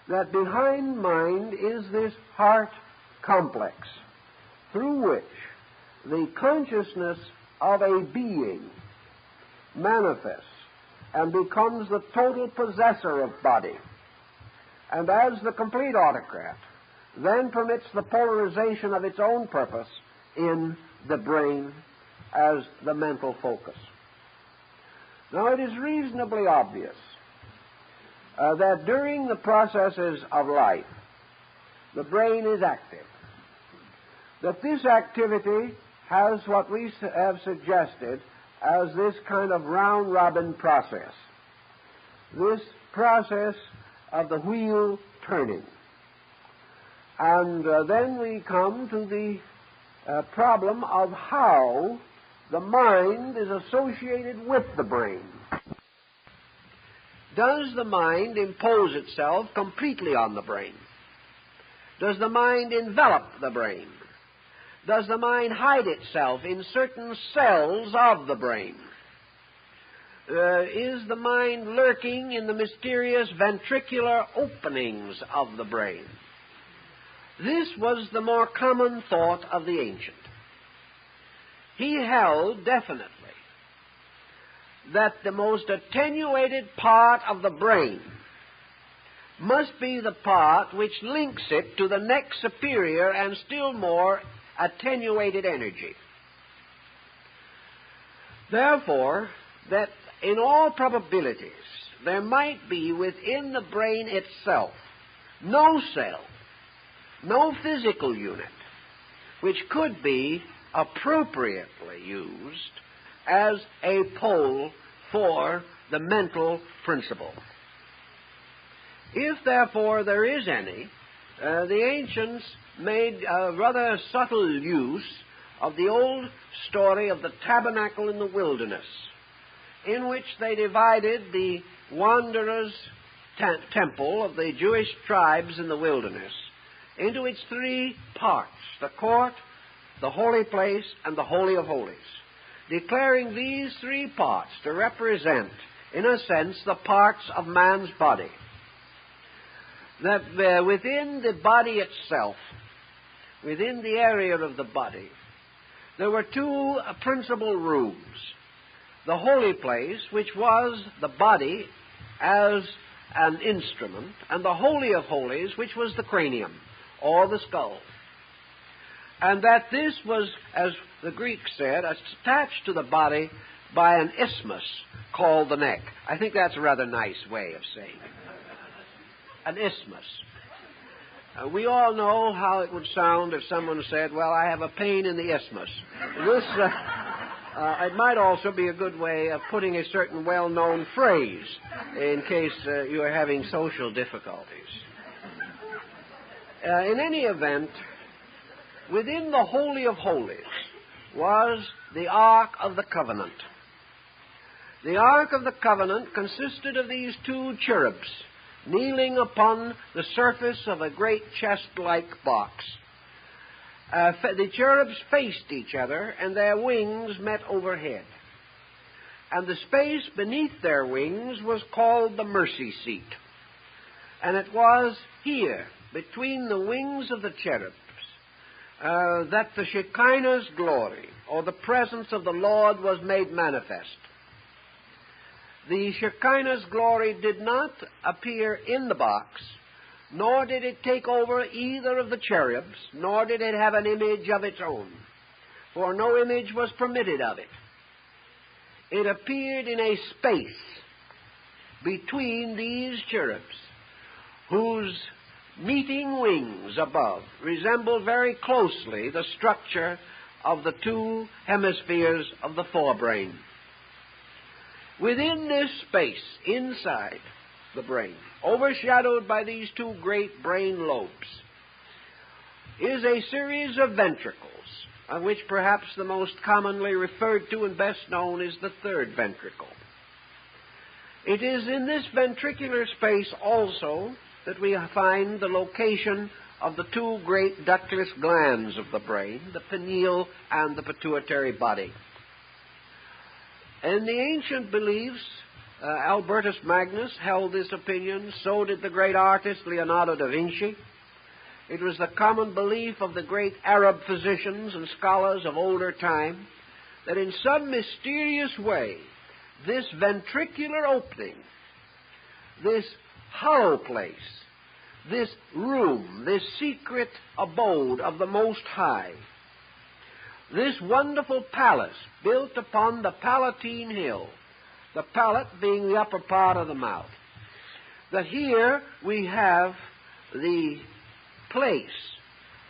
That behind mind is this heart complex, through which the consciousness of a being manifests and becomes the total possessor of body, and as the complete autocrat, then permits the polarization of its own purpose in the brain as the mental focus. Now, it is reasonably obvious that during the processes of life, the brain is active. That this activity has what we have suggested as this kind of round-robin process, this process of the wheel turning. And then we come to the problem of how the mind is associated with the brain. Does the mind impose itself completely on the brain? Does the mind envelop the brain? Does the mind hide itself in certain cells of the brain? Is the mind lurking in the mysterious ventricular openings of the brain? This was the more common thought of the ancient. He held definitely that the most attenuated part of the brain must be the part which links it to the next superior and still more attenuated energy. Therefore, that in all probabilities there might be within the brain itself no cell, no physical unit, which could be appropriately used as a pole for the mental principle. If, therefore, there is any, the ancients made a rather subtle use of the old story of the tabernacle in the wilderness, in which they divided the wanderers' temple of the Jewish tribes in the wilderness into its three parts: the court, the holy place, and the Holy of Holies, declaring these three parts to represent, in a sense, the parts of man's body. That within the body itself, within the area of the body, there were two principal rooms. The holy place, which was the body as an instrument, and the Holy of Holies, which was the cranium, or the skull. And that this was, as the Greeks said, attached to the body by an isthmus called the neck. I think that's a rather nice way of saying it. An isthmus. We all know how it would sound if someone said, well, I have a pain in the isthmus. This, it might also be a good way of putting a certain well-known phrase in case you are having social difficulties. In any event, within the Holy of Holies was the Ark of the Covenant. The Ark of the Covenant consisted of these two cherubs kneeling upon the surface of a great chest-like box. The cherubs faced each other, and their wings met overhead. And the space beneath their wings was called the mercy seat. And it was here, between the wings of the cherubs, that the Shekinah's glory, or the presence of the Lord, was made manifest. The Shekinah's glory did not appear in the box, nor did it take over either of the cherubs, nor did it have an image of its own, for no image was permitted of it. It appeared in a space between these cherubs, whose meeting wings above resembled very closely the structure of the two hemispheres of the forebrain. Within this space, inside the brain, overshadowed by these two great brain lobes, is a series of ventricles, of which perhaps the most commonly referred to and best known is the third ventricle. It is in this ventricular space also that we find the location of the two great ductless glands of the brain, the pineal and the pituitary body. In the ancient beliefs, Albertus Magnus held this opinion, so did the great artist Leonardo da Vinci. It was the common belief of the great Arab physicians and scholars of older time that in some mysterious way this ventricular opening, this hollow place, this room, this secret abode of the Most High, this wonderful palace built upon the Palatine Hill, the palate being the upper part of the mouth, that here we have the place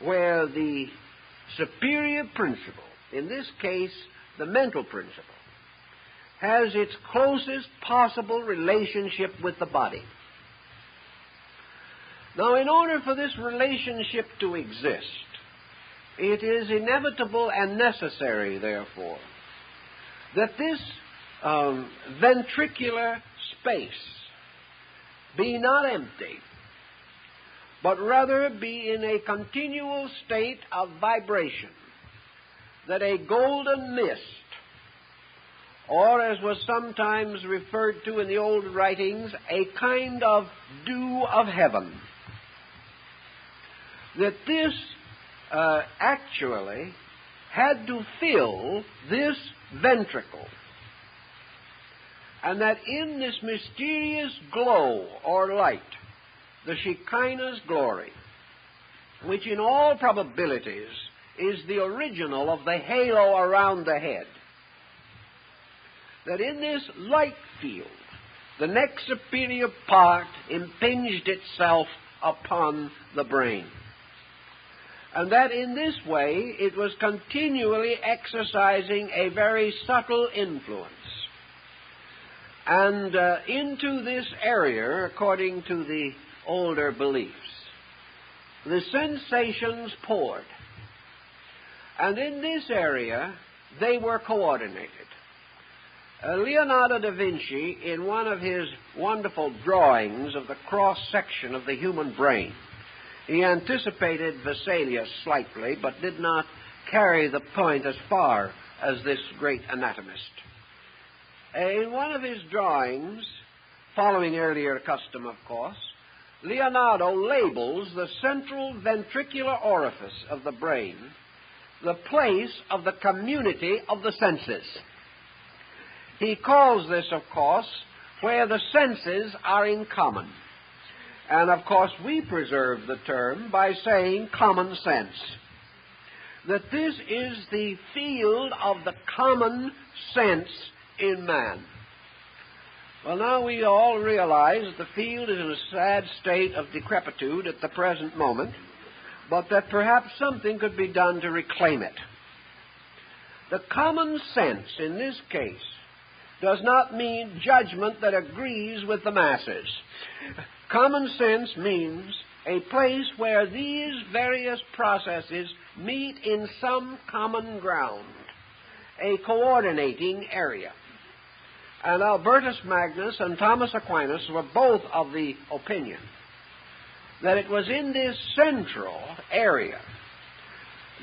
where the superior principle, in this case the mental principle, has its closest possible relationship with the body. Now, in order for this relationship to exist, it is inevitable and necessary, therefore, that this ventricular space be not empty, but rather be in a continual state of vibration, that a golden mist, or as was sometimes referred to in the old writings, a kind of dew of heaven, that this actually had to fill this ventricle, and that in this mysterious glow or light, the Shekinah's glory, which in all probabilities is the original of the halo around the head, that in this light field the next superior part impinged itself upon the brain, and that in this way it was continually exercising a very subtle influence. And into this area, according to the older beliefs, the sensations poured. And in this area, they were coordinated. Leonardo da Vinci, in one of his wonderful drawings of the cross-section of the human brain, he anticipated Vesalius slightly, but did not carry the point as far as this great anatomist. In one of his drawings, following earlier custom, of course, Leonardo labels the central ventricular orifice of the brain the place of the community of the senses. He calls this, of course, where the senses are in common. And, of course, we preserve the term by saying common sense. That this is the field of the common sense in man. Well, now we all realize that the field is in a sad state of decrepitude at the present moment, but that perhaps something could be done to reclaim it. The common sense in this case does not mean judgment that agrees with the masses. Common sense means a place where these various processes meet in some common ground, a coordinating area. And Albertus Magnus and Thomas Aquinas were both of the opinion that it was in this central area,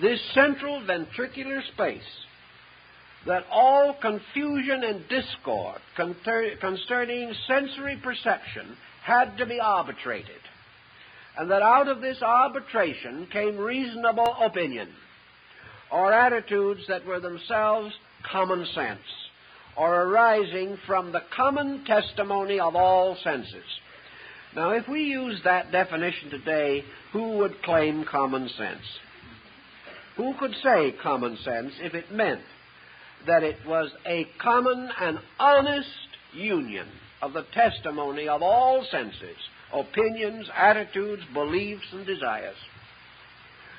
this central ventricular space, that all confusion and discord concerning sensory perception had to be arbitrated, and that out of this arbitration came reasonable opinion, or attitudes that were themselves common sense, or arising from the common testimony of all senses. Now, if we use that definition today, who would claim common sense? Who could say common sense if it meant that it was a common and honest union of the testimony of all senses, opinions, attitudes, beliefs, and desires?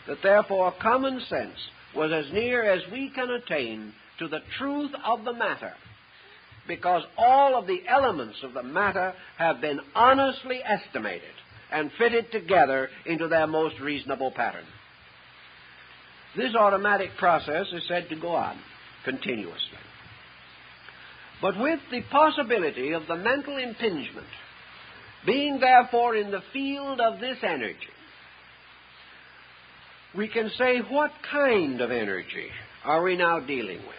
That therefore common sense was as near as we can attain to the truth of the matter, because all of the elements of the matter have been honestly estimated and fitted together into their most reasonable pattern. This automatic process is said to go on continuously. But with the possibility of the mental impingement being therefore in the field of this energy, we can say, what kind of energy are we now dealing with?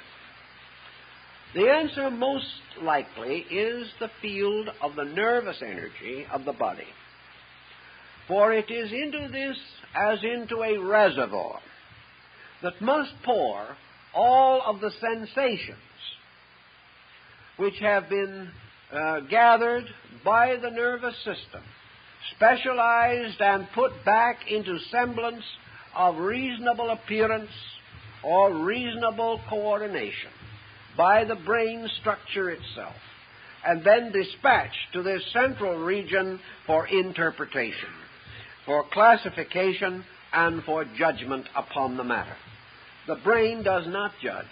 The answer most likely is the field of the nervous energy of the body. For it is into this as into a reservoir that must pour all of the sensations which have been gathered by the nervous system, specialized and put back into semblance of reasonable appearance or reasonable coordination by the brain structure itself, and then dispatched to this central region for interpretation, for classification, and for judgment upon the matter. The brain does not judge.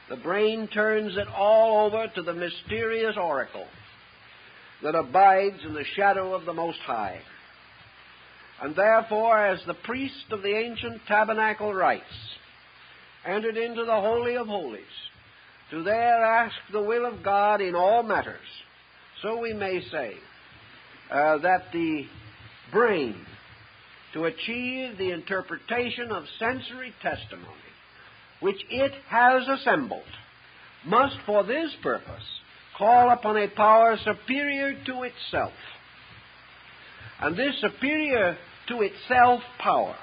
The brain turns it all over to the mysterious oracle that abides in the shadow of the Most High. And therefore, as the priest of the ancient tabernacle rites entered into the Holy of Holies, to there ask the will of God in all matters, so we may say that the brain, to achieve the interpretation of sensory testimony which it has assembled, must for this purpose call upon a power superior to itself. And this superior to itself power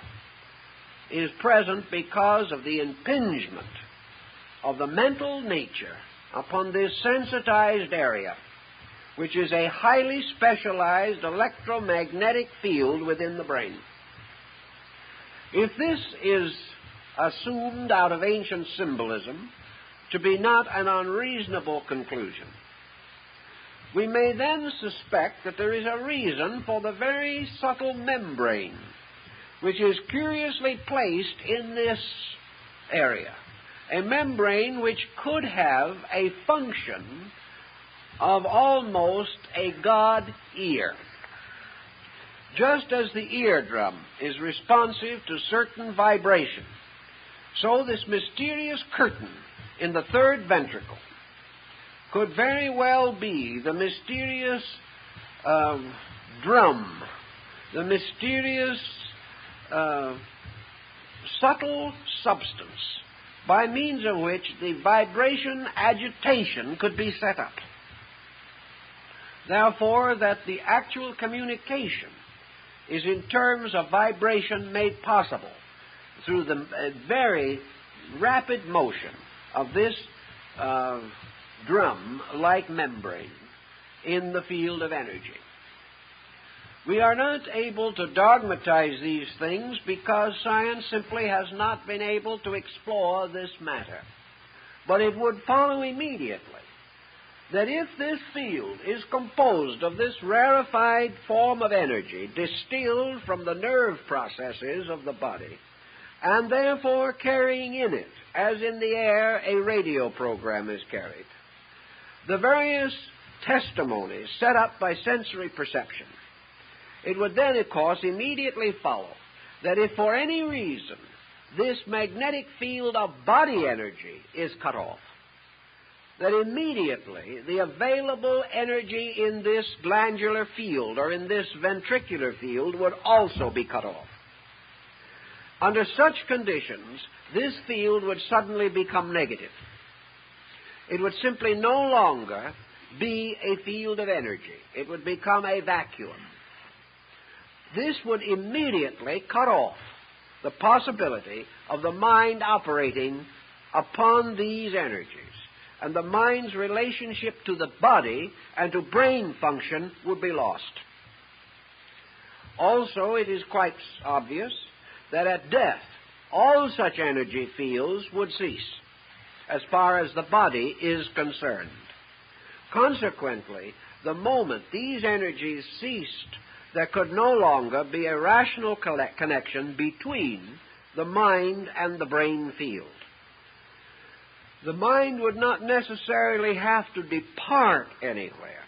is present because of the impingement of the mental nature upon this sensitized area, which is a highly specialized electromagnetic field within the brain. If this is assumed out of ancient symbolism to be not an unreasonable conclusion, we may then suspect that there is a reason for the very subtle membrane which is curiously placed in this area, a membrane which could have a function of almost a God ear. Just as the eardrum is responsive to certain vibration, so this mysterious curtain in the third ventricle could very well be the mysterious drum, the mysterious subtle substance by means of which the vibration agitation could be set up. Therefore, that the actual communication is in terms of vibration made possible through the very rapid motion of this drum-like membrane in the field of energy. We are not able to dogmatize these things because science simply has not been able to explore this matter. But it would follow immediately that if this field is composed of this rarefied form of energy distilled from the nerve processes of the body, and therefore carrying in it, as in the air a radio program is carried, the various testimonies set up by sensory perception, it would then, of course, immediately follow that if for any reason this magnetic field of body energy is cut off, that immediately the available energy in this glandular field or in this ventricular field would also be cut off. Under such conditions, this field would suddenly become negative. It would simply no longer be a field of energy. It would become a vacuum. This would immediately cut off the possibility of the mind operating upon these energies, and the mind's relationship to the body and to brain function would be lost. Also, it is quite obvious that at death, all such energy fields would cease, as far as the body is concerned. Consequently, the moment these energies ceased, there could no longer be a rational connection between the mind and the brain field. The mind would not necessarily have to depart anywhere,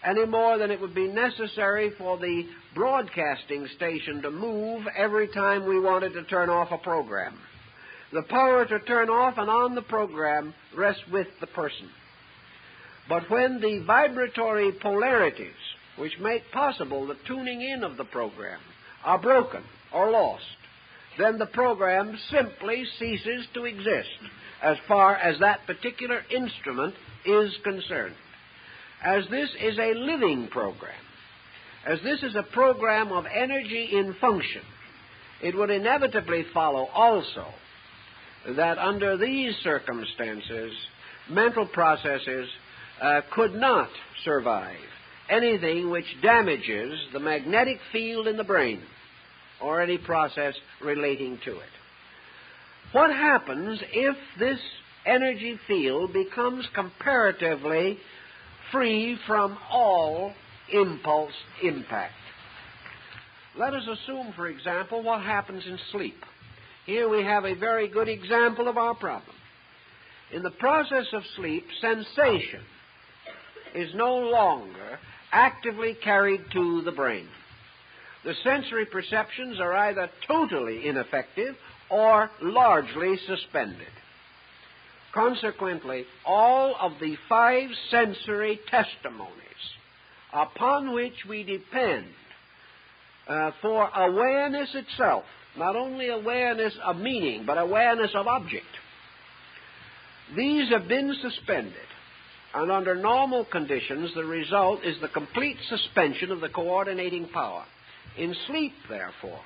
any more than it would be necessary for the broadcasting station to move every time we wanted to turn off a program. The power to turn off and on the program rests with the person. But when the vibratory polarities, which make possible the tuning in of the program, are broken or lost, then the program simply ceases to exist as far as that particular instrument is concerned. As this is a living program, as this is a program of energy in function, it would inevitably follow also that under these circumstances, mental processes could not survive anything which damages the magnetic field in the brain or any process relating to it. What happens if this energy field becomes comparatively free from all impulse impact? Let us assume, for example, what happens in sleep. Here we have a very good example of our problem. In the process of sleep, sensation is no longer actively carried to the brain. The sensory perceptions are either totally ineffective or largely suspended. Consequently, all of the 5 sensory testimonies upon which we depend for awareness itself, not only awareness of meaning, but awareness of object, these have been suspended. And under normal conditions, the result is the complete suspension of the coordinating power. In sleep, therefore,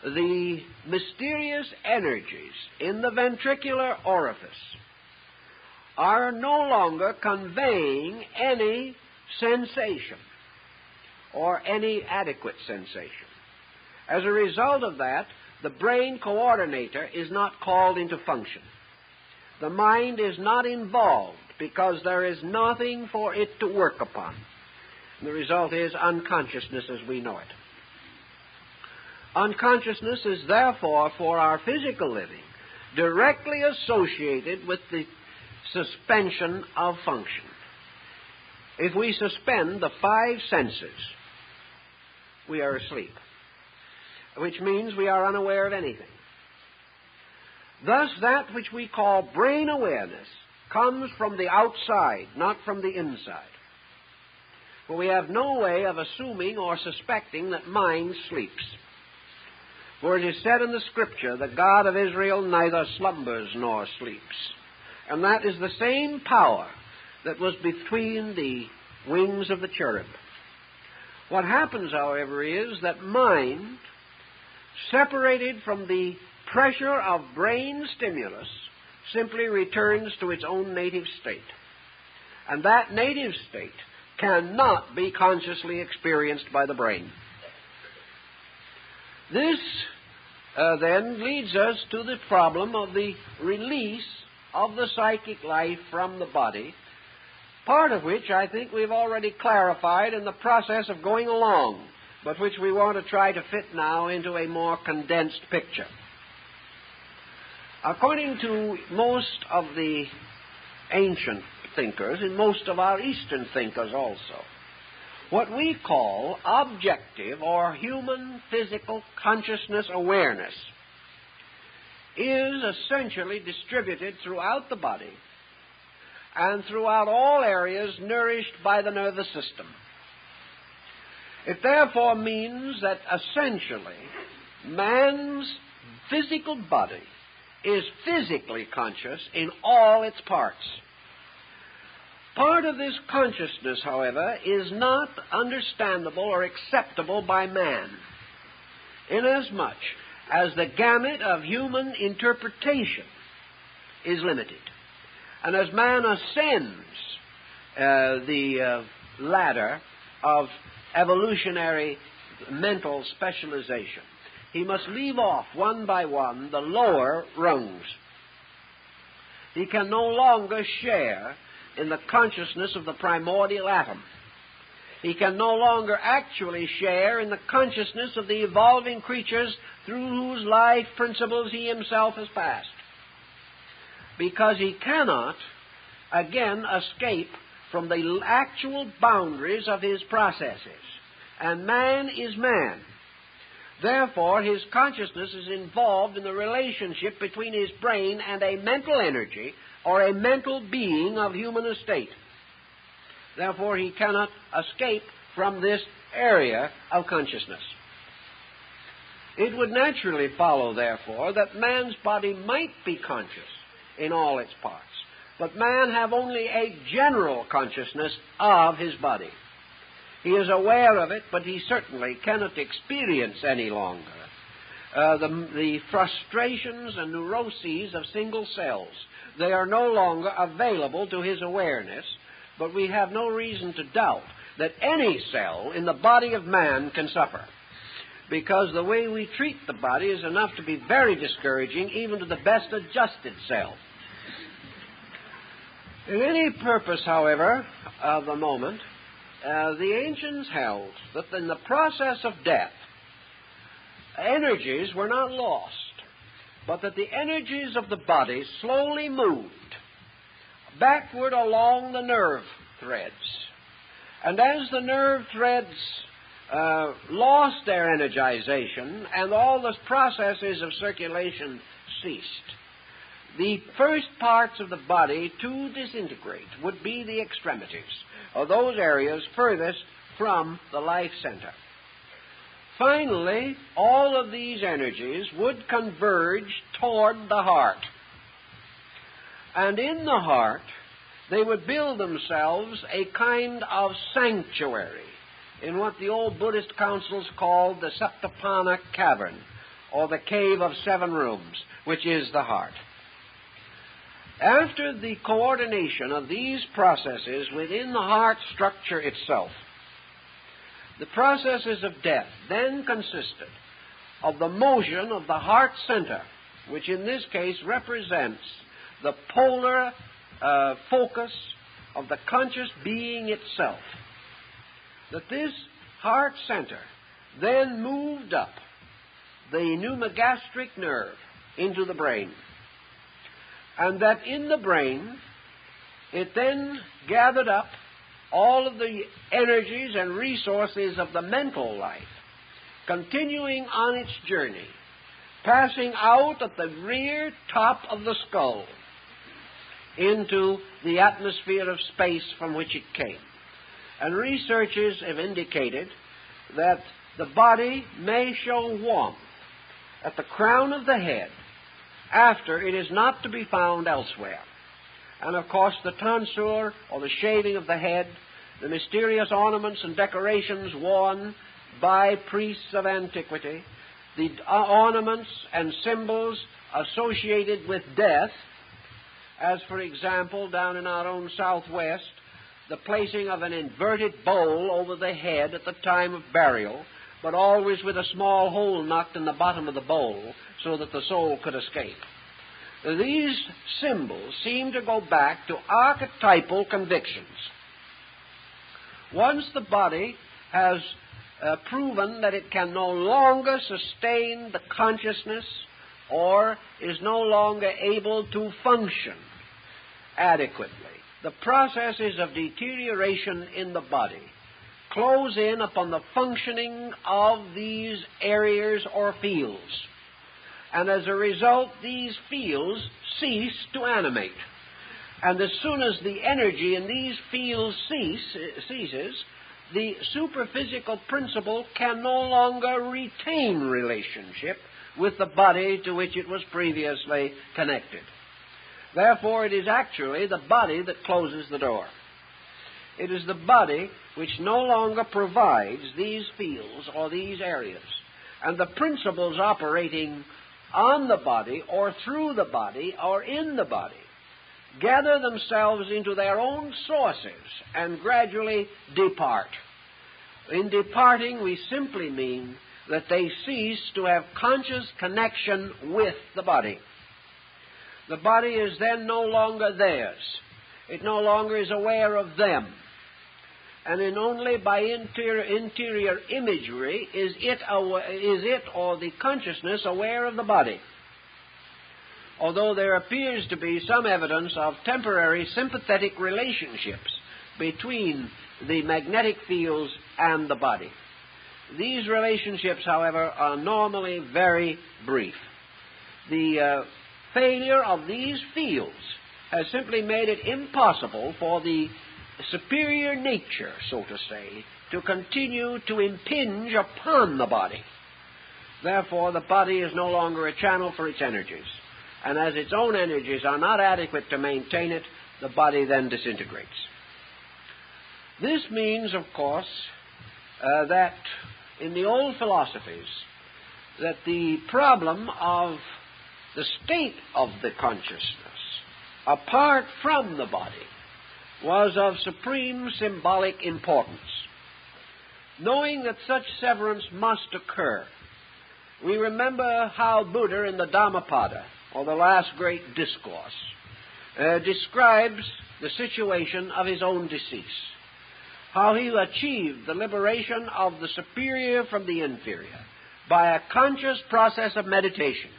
the mysterious energies in the ventricular orifice are no longer conveying any sensation or any adequate sensation. As a result of that, the brain coordinator is not called into function. The mind is not involved because there is nothing for it to work upon. And the result is unconsciousness as we know it. Unconsciousness is therefore, for our physical living, directly associated with the suspension of function. If we suspend the 5 senses, we are asleep, which means we are unaware of anything. Thus, that which we call brain awareness comes from the outside, not from the inside. For we have no way of assuming or suspecting that mind sleeps. For it is said in the Scripture, the God of Israel neither slumbers nor sleeps. And that is the same power that was between the wings of the cherub. What happens, however, is that mind, separated from the pressure of brain stimulus, simply returns to its own native state. And that native state cannot be consciously experienced by the brain. This then leads us to the problem of the release of the psychic life from the body, part of which I think we've already clarified in the process of going along, but which we want to try to fit now into a more condensed picture. According to most of the ancient thinkers, and most of our Eastern thinkers also, what we call objective or human physical consciousness awareness is essentially distributed throughout the body and throughout all areas nourished by the nervous system. It therefore means that essentially man's physical body is physically conscious in all its parts. Part of this consciousness, however, is not understandable or acceptable by man, inasmuch as the gamut of human interpretation is limited. And as man ascends the ladder of evolutionary mental specialization, he must leave off one by one the lower rungs. He can no longer share in the consciousness of the primordial atom. He can no longer actually share in the consciousness of the evolving creatures through whose life principles he himself has passed, because he cannot again escape from the actual boundaries of his processes. And man is man. Therefore, his consciousness is involved in the relationship between his brain and a mental energy or a mental being of human estate. Therefore, he cannot escape from this area of consciousness. It would naturally follow, therefore, that man's body might be conscious in all its parts, but man have only a general consciousness of his body. He is aware of it, but he certainly cannot experience any longer the frustrations and neuroses of single cells. They are no longer available to his awareness, but we have no reason to doubt that any cell in the body of man can suffer, because the way we treat the body is enough to be very discouraging even to the best adjusted cell. In any purpose, however, of the moment, the ancients held that in the process of death, energies were not lost, but that the energies of the body slowly moved backward along the nerve threads. And as the nerve threads lost their energization and all the processes of circulation ceased, the first parts of the body to disintegrate would be the extremities, or those areas furthest from the life center. Finally, all of these energies would converge toward the heart. And in the heart, they would build themselves a kind of sanctuary in what the old Buddhist councils called the Septenaries cavern, or the cave of 7 rooms, which is the heart. After the coordination of these processes within the heart structure itself, the processes of death then consisted of the motion of the heart center, which in this case represents the polar focus of the conscious being itself. That this heart center then moved up the pneumogastric nerve into the brain, and that in the brain it then gathered up all of the energies and resources of the mental life continuing on its journey, passing out at the rear top of the skull into the atmosphere of space from which it came. And researchers have indicated that the body may show warmth at the crown of the head after it is not to be found elsewhere. And of course the tonsure, or the shaving of the head, the mysterious ornaments and decorations worn by priests of antiquity, the ornaments and symbols associated with death, as for example down in our own Southwest, the placing of an inverted bowl over the head at the time of burial, but always with a small hole knocked in the bottom of the bowl so that the soul could escape. These symbols seem to go back to archetypal convictions. Once the body has proven that it can no longer sustain the consciousness or is no longer able to function adequately, the processes of deterioration in the body close in upon the functioning of these areas or fields. And as a result, these fields cease to animate. And as soon as the energy in these fields ceases, the superphysical principle can no longer retain relationship with the body to which it was previously connected. Therefore, it is actually the body that closes the door. It is the body which no longer provides these fields or these areas. And the principles operating on the body or through the body or in the body gather themselves into their own sources and gradually depart. In departing, we simply mean that they cease to have conscious connection with the body. The body is then no longer theirs. It no longer is aware of them. And in only by interior imagery is it or the consciousness aware of the body. Although there appears to be some evidence of temporary sympathetic relationships between the magnetic fields and the body. These relationships, however, are normally very brief. The failure of these fields has simply made it impossible for the superior nature, so to say, to continue to impinge upon the body. Therefore, the body is no longer a channel for its energies. And as its own energies are not adequate to maintain it, the body then disintegrates. This means, of course, that in the old philosophies, that the problem of the state of the consciousness, apart from the body, was of supreme symbolic importance. Knowing that such severance must occur, we remember how Buddha in the Dhammapada, or the last great discourse, describes the situation of his own decease. How he achieved the liberation of the superior from the inferior by a conscious process of meditation.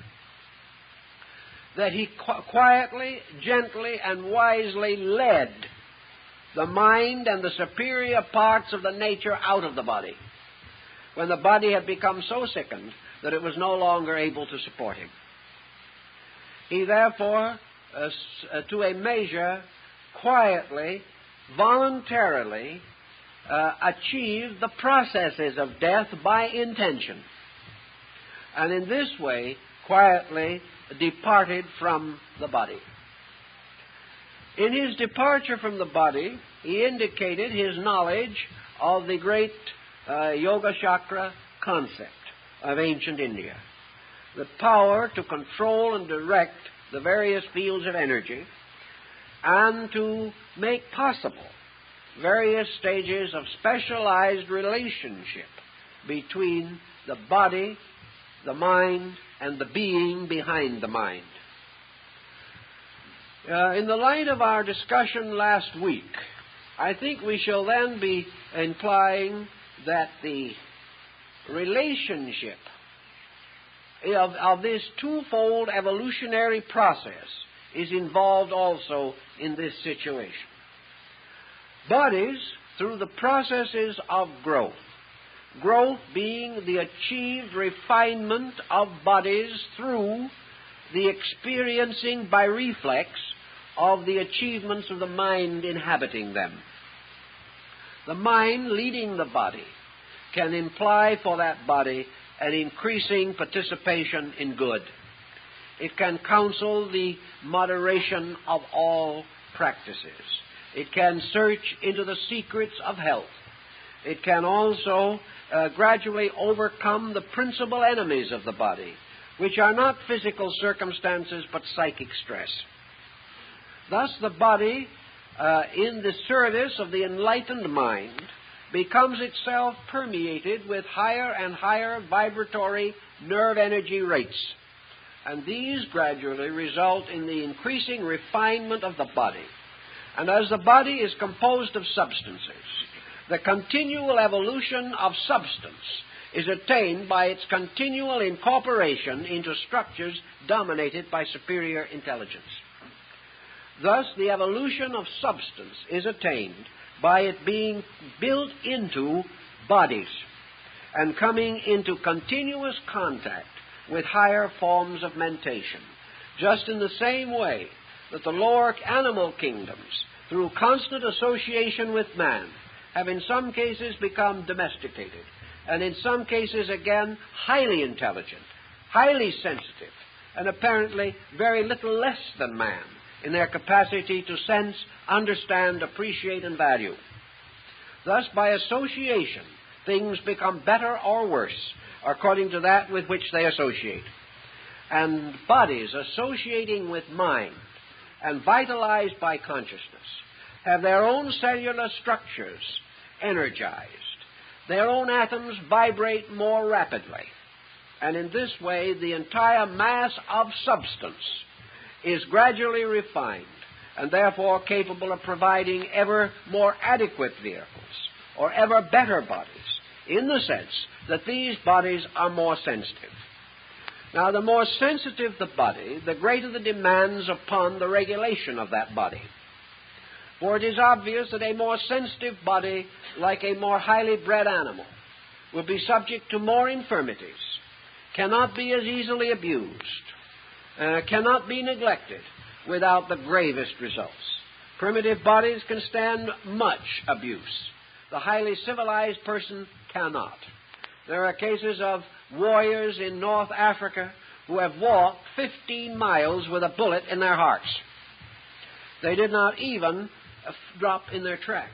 That he quietly, gently, and wisely led the mind and the superior parts of the nature out of the body, when the body had become so sickened that it was no longer able to support him. He therefore, to a measure, quietly, voluntarily, achieved the processes of death by intention, and in this way quietly departed from the body. In his departure from the body, he indicated his knowledge of the great Yoga Chakra concept of ancient India, the power to control and direct the various fields of energy and to make possible various stages of specialized relationship between the body, the mind, and the being behind the mind. In the light of our discussion last week, I think we shall then be implying that the relationship of this twofold evolutionary process is involved also in this situation. Bodies, through the processes of growth, growth being the achieved refinement of bodies through the experiencing by reflex of the achievements of the mind inhabiting them. The mind leading the body can imply for that body an increasing participation in good. It can counsel the moderation of all practices. It can search into the secrets of health. It can also gradually overcome the principal enemies of the body, which are not physical circumstances but psychic stress. Thus, the body, in the service of the enlightened mind, becomes itself permeated with higher and higher vibratory nerve energy rates. And these gradually result in the increasing refinement of the body. And as the body is composed of substances, the continual evolution of substance is attained by its continual incorporation into structures dominated by superior intelligence. Thus, the evolution of substance is attained by it being built into bodies and coming into continuous contact with higher forms of mentation, just in the same way that the lower animal kingdoms, through constant association with man, have in some cases become domesticated, and in some cases, again, highly intelligent, highly sensitive, and apparently very little less than man in their capacity to sense, understand, appreciate, and value. Thus, by association, things become better or worse according to that with which they associate. And bodies associating with mind and vitalized by consciousness have their own cellular structures energized. Their own atoms vibrate more rapidly. And in this way, the entire mass of substance is gradually refined and therefore capable of providing ever more adequate vehicles or ever better bodies, in the sense that these bodies are more sensitive. Now, the more sensitive the body, the greater the demands upon the regulation of that body. For it is obvious that a more sensitive body, like a more highly bred animal, will be subject to more infirmities, cannot be as easily abused, cannot be neglected without the gravest results. Primitive bodies can stand much abuse. The highly civilized person cannot. There are cases of warriors in North Africa who have walked 15 miles with a bullet in their hearts. They did not even drop in their tracks.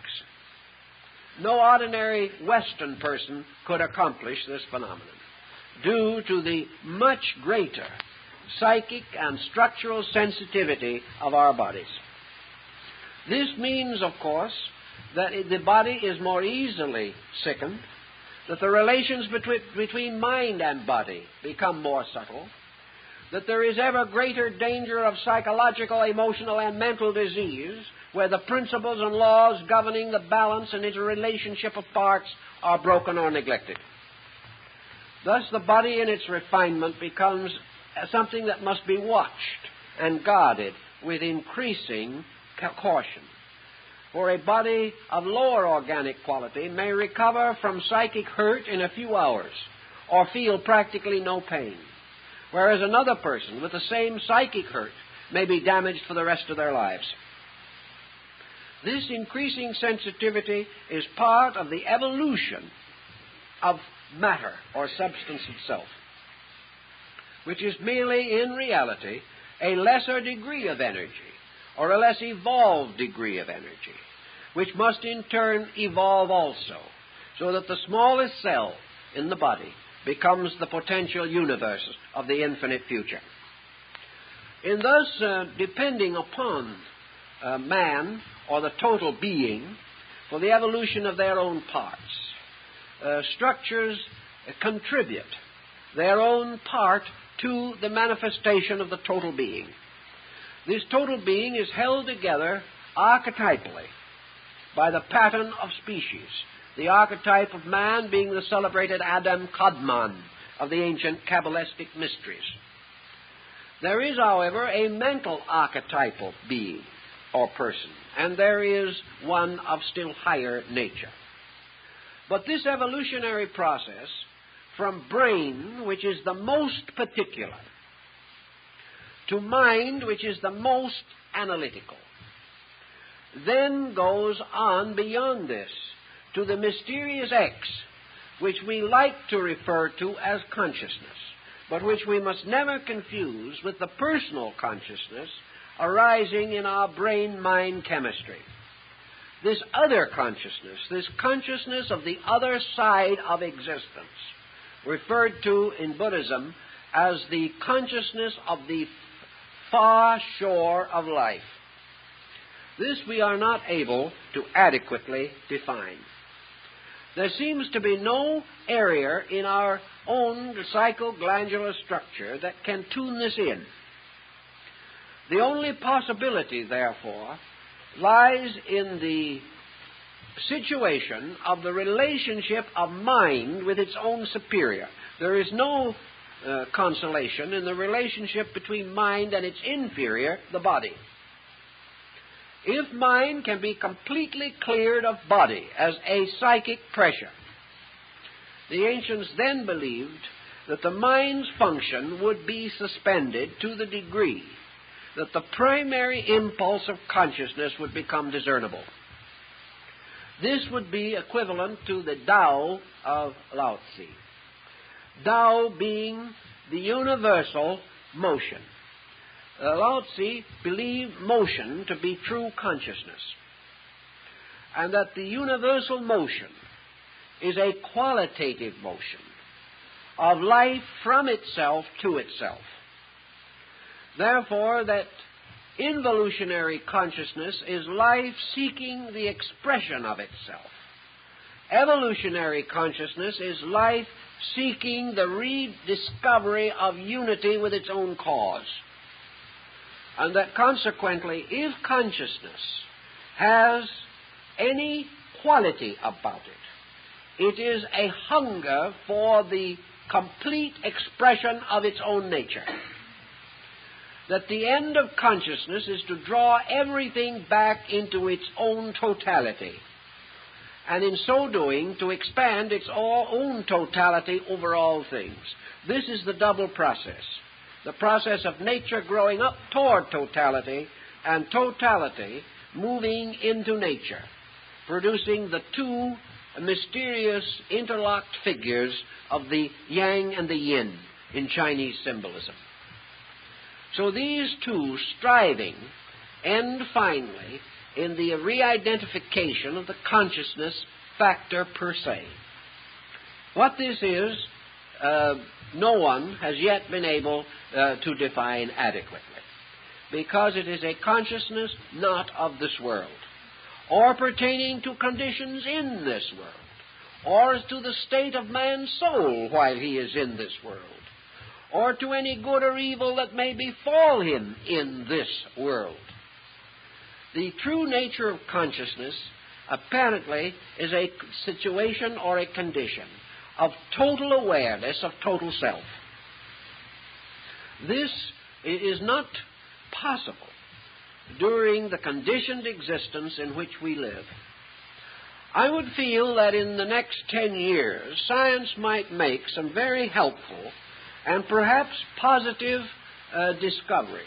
No ordinary Western person could accomplish this phenomenon due to the much greater psychic and structural sensitivity of our bodies. This means, of course, that the body is more easily sickened, that the relations between mind and body become more subtle, that there is ever greater danger of psychological, emotional, and mental disease where the principles and laws governing the balance and interrelationship of parts are broken or neglected. Thus, the body in its refinement becomes something that must be watched and guarded with increasing caution. For a body of lower organic quality may recover from psychic hurt in a few hours or feel practically no pain, whereas another person with the same psychic hurt may be damaged for the rest of their lives. This increasing sensitivity is part of the evolution of matter or substance itself, which is merely in reality a lesser degree of energy or a less evolved degree of energy, which must in turn evolve also, so that the smallest cell in the body becomes the potential universe of the infinite future. In thus depending upon man or the total being for the evolution of their own parts, structures contribute their own part to the manifestation of the total being. This total being is held together archetypally by the pattern of species, the archetype of man being the celebrated Adam Kadmon of the ancient Kabbalistic mysteries. There is, however, a mental archetypal being or person, and there is one of still higher nature. But this evolutionary process, from brain, which is the most particular, to mind, which is the most analytical, then goes on beyond this to the mysterious X, which we like to refer to as consciousness, but which we must never confuse with the personal consciousness arising in our brain-mind chemistry. This other consciousness, this consciousness of the other side of existence, referred to in Buddhism as the consciousness of the far shore of life. This we are not able to adequately define. There seems to be no area in our own psychoglandular structure that can tune this in. The only possibility, therefore, lies in the situation of the relationship of mind with its own superior. There is no consolation in the relationship between mind and its inferior, the body. If mind can be completely cleared of body as a psychic pressure, the ancients then believed that the mind's function would be suspended to the degree that the primary impulse of consciousness would become discernible. This would be equivalent to the Tao of Lao Tzu. Tao being the universal motion. Lao Tzu believed motion to be true consciousness, and that the universal motion is a qualitative motion of life from itself to itself. Therefore, that involutionary consciousness is life seeking the expression of itself. Evolutionary consciousness is life seeking the rediscovery of unity with its own cause. And that consequently, if consciousness has any quality about it, it is a hunger for the complete expression of its own nature. That the end of consciousness is to draw everything back into its own totality, and in so doing to expand its own totality over all things. This is the double process. The process of nature growing up toward totality, and totality moving into nature, producing the two mysterious interlocked figures of the yang and the yin in Chinese symbolism. So these two striving end finally in the re-identification of the consciousness factor per se. What this is, no one has yet been able to define adequately, because it is a consciousness not of this world, or pertaining to conditions in this world, or as to the state of man's soul while he is in this world, or to any good or evil that may befall him in this world. The true nature of consciousness apparently is a situation or a condition of total awareness of total self. This is not possible during the conditioned existence in which we live. I would feel that in the next 10 years, science might make some very helpful and perhaps positive discoveries.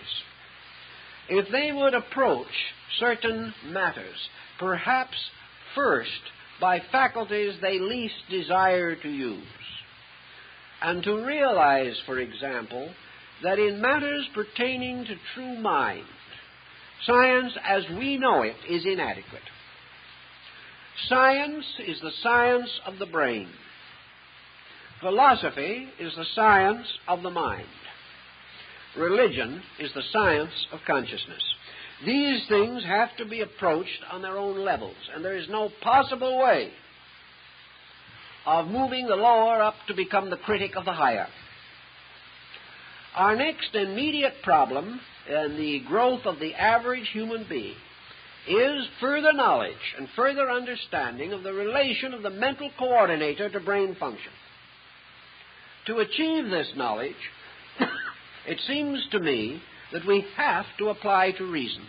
If they would approach certain matters, perhaps first by faculties they least desire to use, and to realize, for example, that in matters pertaining to true mind, science as we know it is inadequate. Science is the science of the brain. Philosophy is the science of the mind. Religion is the science of consciousness. These things have to be approached on their own levels, and there is no possible way of moving the lower up to become the critic of the higher. Our next immediate problem in the growth of the average human being is further knowledge and further understanding of the relation of the mental coordinator to brain function. To achieve this knowledge, it seems to me that we have to apply to reason.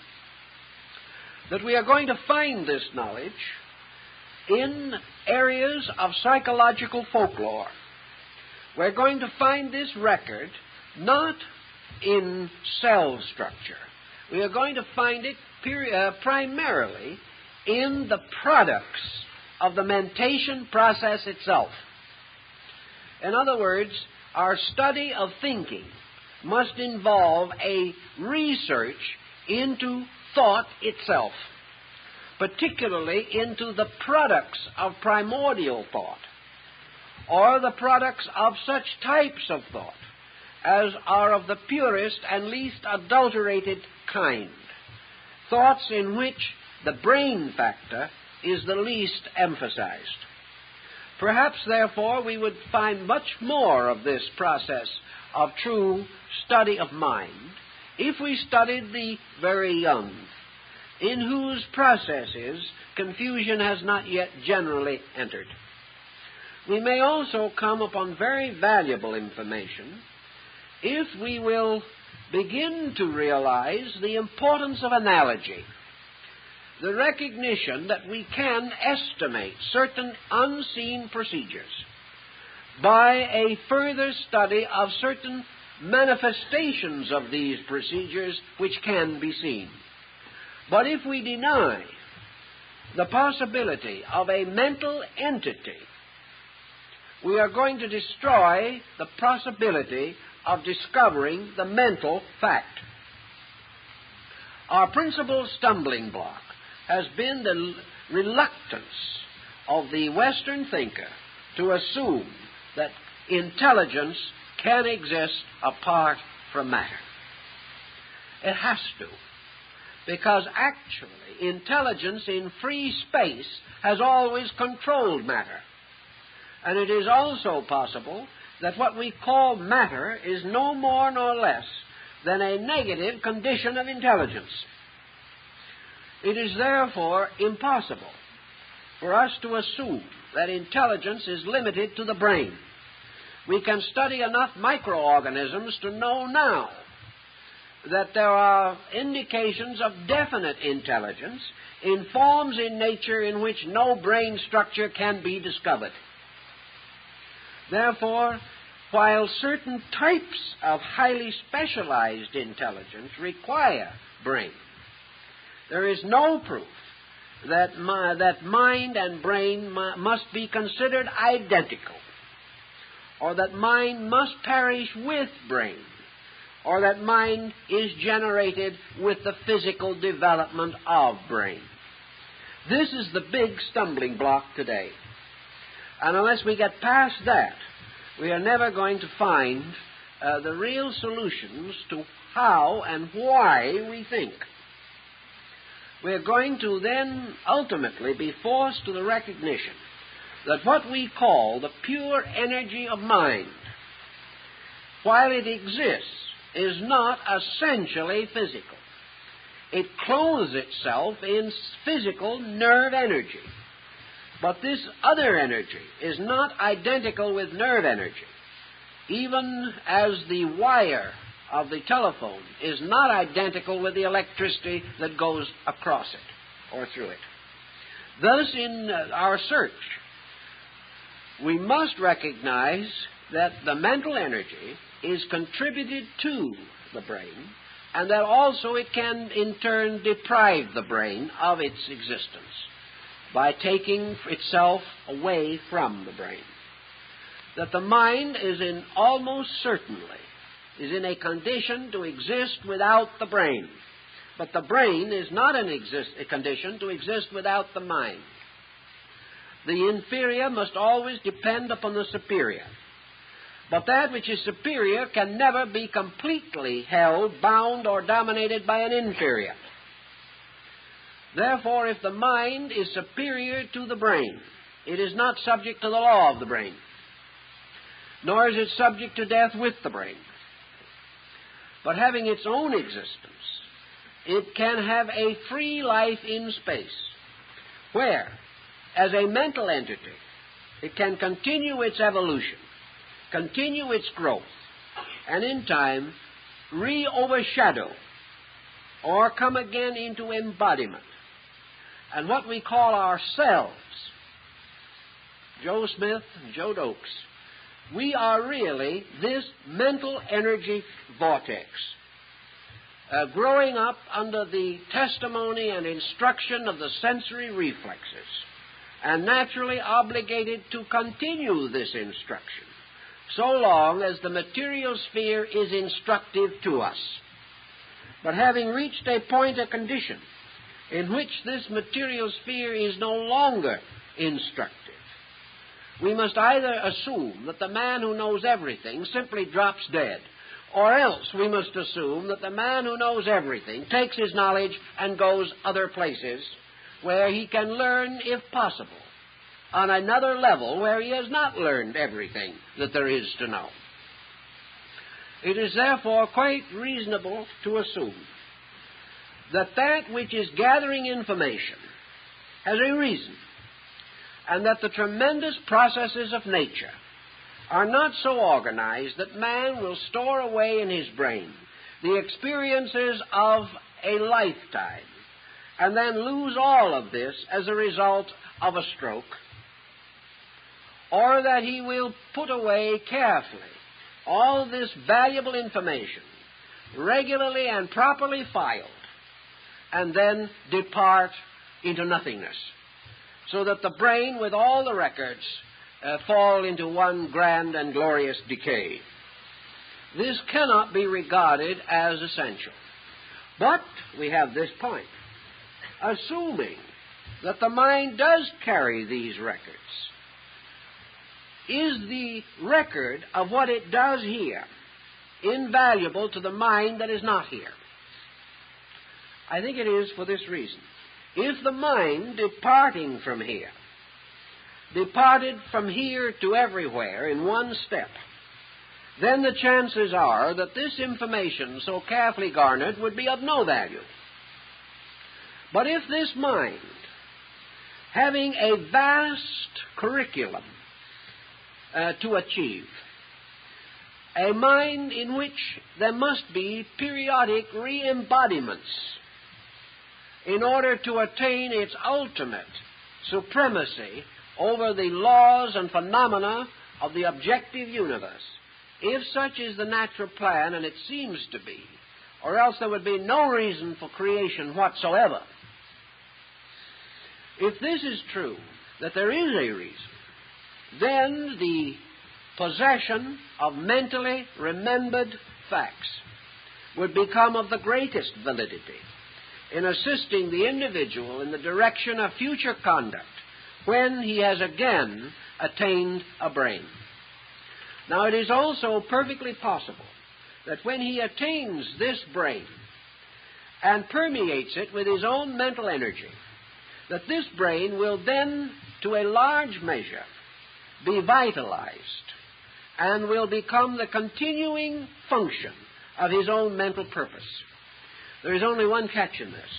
That we are going to find this knowledge in areas of psychological folklore. We're going to find this record not in cell structure. We are going to find it primarily in the products of the mentation process itself. In other words, our study of thinking must involve a research into thought itself, particularly into the products of primordial thought, or the products of such types of thought as are of the purest and least adulterated kind, thoughts in which the brain factor is the least emphasized. Perhaps, therefore, we would find much more of this process of true study of mind if we studied the very young, in whose processes confusion has not yet generally entered. We may also come upon very valuable information if we will begin to realize the importance of analogy, the recognition that we can estimate certain unseen procedures by a further study of certain manifestations of these procedures which can be seen. But if we deny the possibility of a mental entity, we are going to destroy the possibility of discovering the mental fact. Our principal stumbling block has been the reluctance of the Western thinker to assume that intelligence can exist apart from matter. It has to, because actually intelligence in free space has always controlled matter. And it is also possible that what we call matter is no more nor less than a negative condition of intelligence. It is therefore impossible for us to assume that intelligence is limited to the brain. We can study enough microorganisms to know now that there are indications of definite intelligence in forms in nature in which no brain structure can be discovered. Therefore, while certain types of highly specialized intelligence require brain, there is no proof that mind and brain must be considered identical, or that mind must perish with brain, or that mind is generated with the physical development of brain. This is the big stumbling block today. And unless we get past that, we are never going to find the real solutions to how and why we think. We are going to then ultimately be forced to the recognition that what we call the pure energy of mind, while it exists, is not essentially physical. It clothes itself in physical nerve energy. But this other energy is not identical with nerve energy, even as the wire of the telephone is not identical with the electricity that goes across it or through it. Thus, in our search, we must recognize that the mental energy is contributed to the brain, and that also it can in turn deprive the brain of its existence by taking itself away from the brain. That the mind is almost certainly in a condition to exist without the brain, but the brain is not in a condition to exist without the mind. The inferior must always depend upon the superior, but that which is superior can never be completely held, bound, or dominated by an inferior. Therefore, if the mind is superior to the brain, it is not subject to the law of the brain, nor is it subject to death with the brain. But having its own existence, it can have a free life in space, where, as a mental entity, it can continue its evolution, continue its growth, and in time re-overshadow or come again into embodiment. And what we call ourselves Joe Smith, and Joe Dokes, we are really this mental energy vortex, growing up under the testimony and instruction of the sensory reflexes, and naturally obligated to continue this instruction so long as the material sphere is instructive to us. But having reached a point, a condition, in which this material sphere is no longer instructive, we must either assume that the man who knows everything simply drops dead, or else we must assume that the man who knows everything takes his knowledge and goes other places where he can learn, if possible, on another level where he has not learned everything that there is to know. It is therefore quite reasonable to assume that that which is gathering information has a reason, and that the tremendous processes of nature are not so organized that man will store away in his brain the experiences of a lifetime and then lose all of this as a result of a stroke, or that he will put away carefully all this valuable information, regularly and properly filed, and then depart into nothingness, so that the brain with all the records fall into one grand and glorious decay. This cannot be regarded as essential. But we have this point. Assuming that the mind does carry these records, is the record of what it does here invaluable to the mind that is not here? I think it is for this reason. If the mind, departing from here, departed from here to everywhere in one step, then the chances are that this information so carefully garnered would be of no value. But if this mind, having a vast curriculum to achieve, a mind in which there must be periodic re-embodiments in order to attain its ultimate supremacy over the laws and phenomena of the objective universe, if such is the natural plan, and it seems to be, or else there would be no reason for creation whatsoever. If this is true, that there is a reason, then the possession of mentally remembered facts would become of the greatest validity in assisting the individual in the direction of future conduct when he has again attained a brain. Now, it is also perfectly possible that when he attains this brain and permeates it with his own mental energy, that this brain will then, to a large measure, be vitalized and will become the continuing function of his own mental purpose. There is only one catch in this,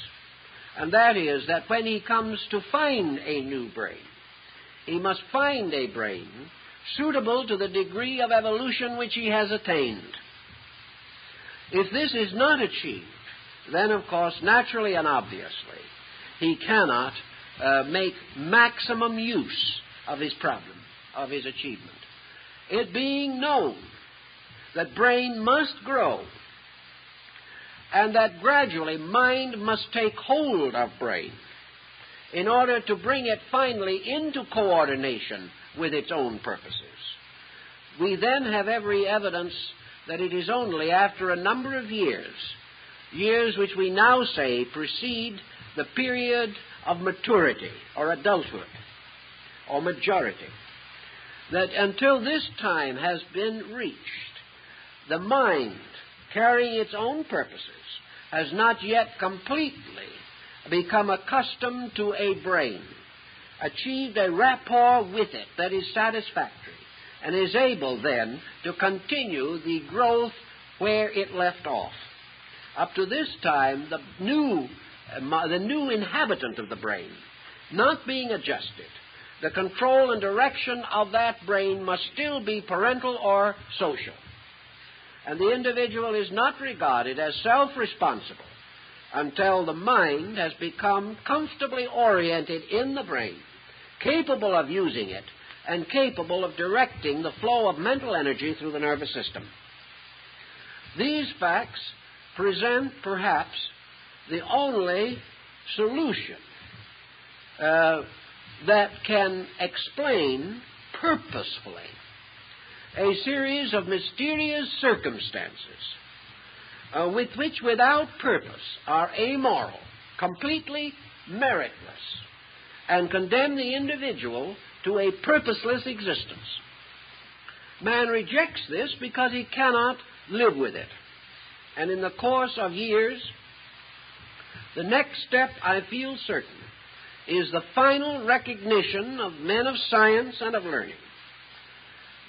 and that is that when he comes to find a new brain, he must find a brain suitable to the degree of evolution which he has attained. If this is not achieved, then, of course, naturally and obviously, he cannot make maximum use of his problem, of his achievement. It being known that brain must grow, and that gradually mind must take hold of brain in order to bring it finally into coordination with its own purposes, we then have every evidence that it is only after a number of years which we now say precede the period of maturity or adulthood or majority, that until this time has been reached, the mind, carrying its own purposes, has not yet completely become accustomed to a brain, achieved a rapport with it that is satisfactory, and is able then to continue the growth where it left off. Up to this time, the new inhabitant of the brain, not being adjusted, the control and direction of that brain must still be parental or social. And the individual is not regarded as self-responsible until the mind has become comfortably oriented in the brain, capable of using it, and capable of directing the flow of mental energy through the nervous system. These facts present perhaps the only solution that can explain purposefully a series of mysterious circumstances with which without purpose are amoral, completely meritless, and condemn the individual to a purposeless existence. Man rejects this because he cannot live with it. And in the course of years, the next step, I feel certain, is the final recognition of men of science and of learning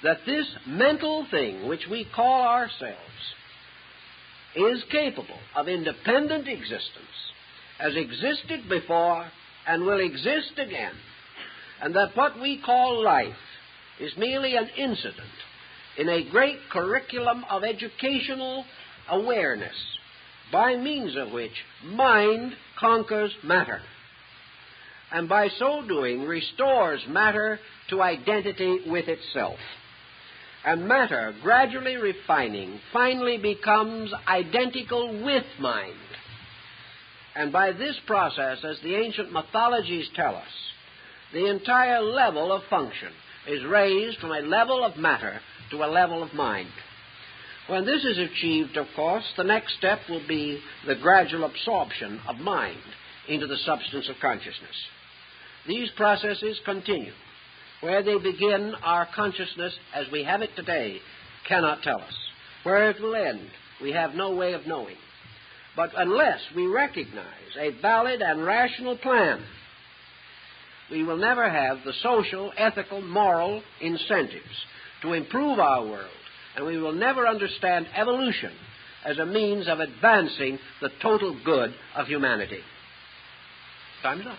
that this mental thing which we call ourselves is capable of independent existence, has existed before and will exist again, and that what we call life is merely an incident in a great curriculum of educational awareness by means of which mind conquers matter, and by so doing restores matter to identity with itself. And matter, gradually refining, finally becomes identical with mind. And by this process, as the ancient mythologies tell us, the entire level of function is raised from a level of matter to a level of mind. When this is achieved, of course, the next step will be the gradual absorption of mind into the substance of consciousness. These processes continue. Where they begin, our consciousness, as we have it today, cannot tell us. Where it will end, we have no way of knowing. But unless we recognize a valid and rational plan, we will never have the social, ethical, moral incentives to improve our world, and we will never understand evolution as a means of advancing the total good of humanity. Time's up.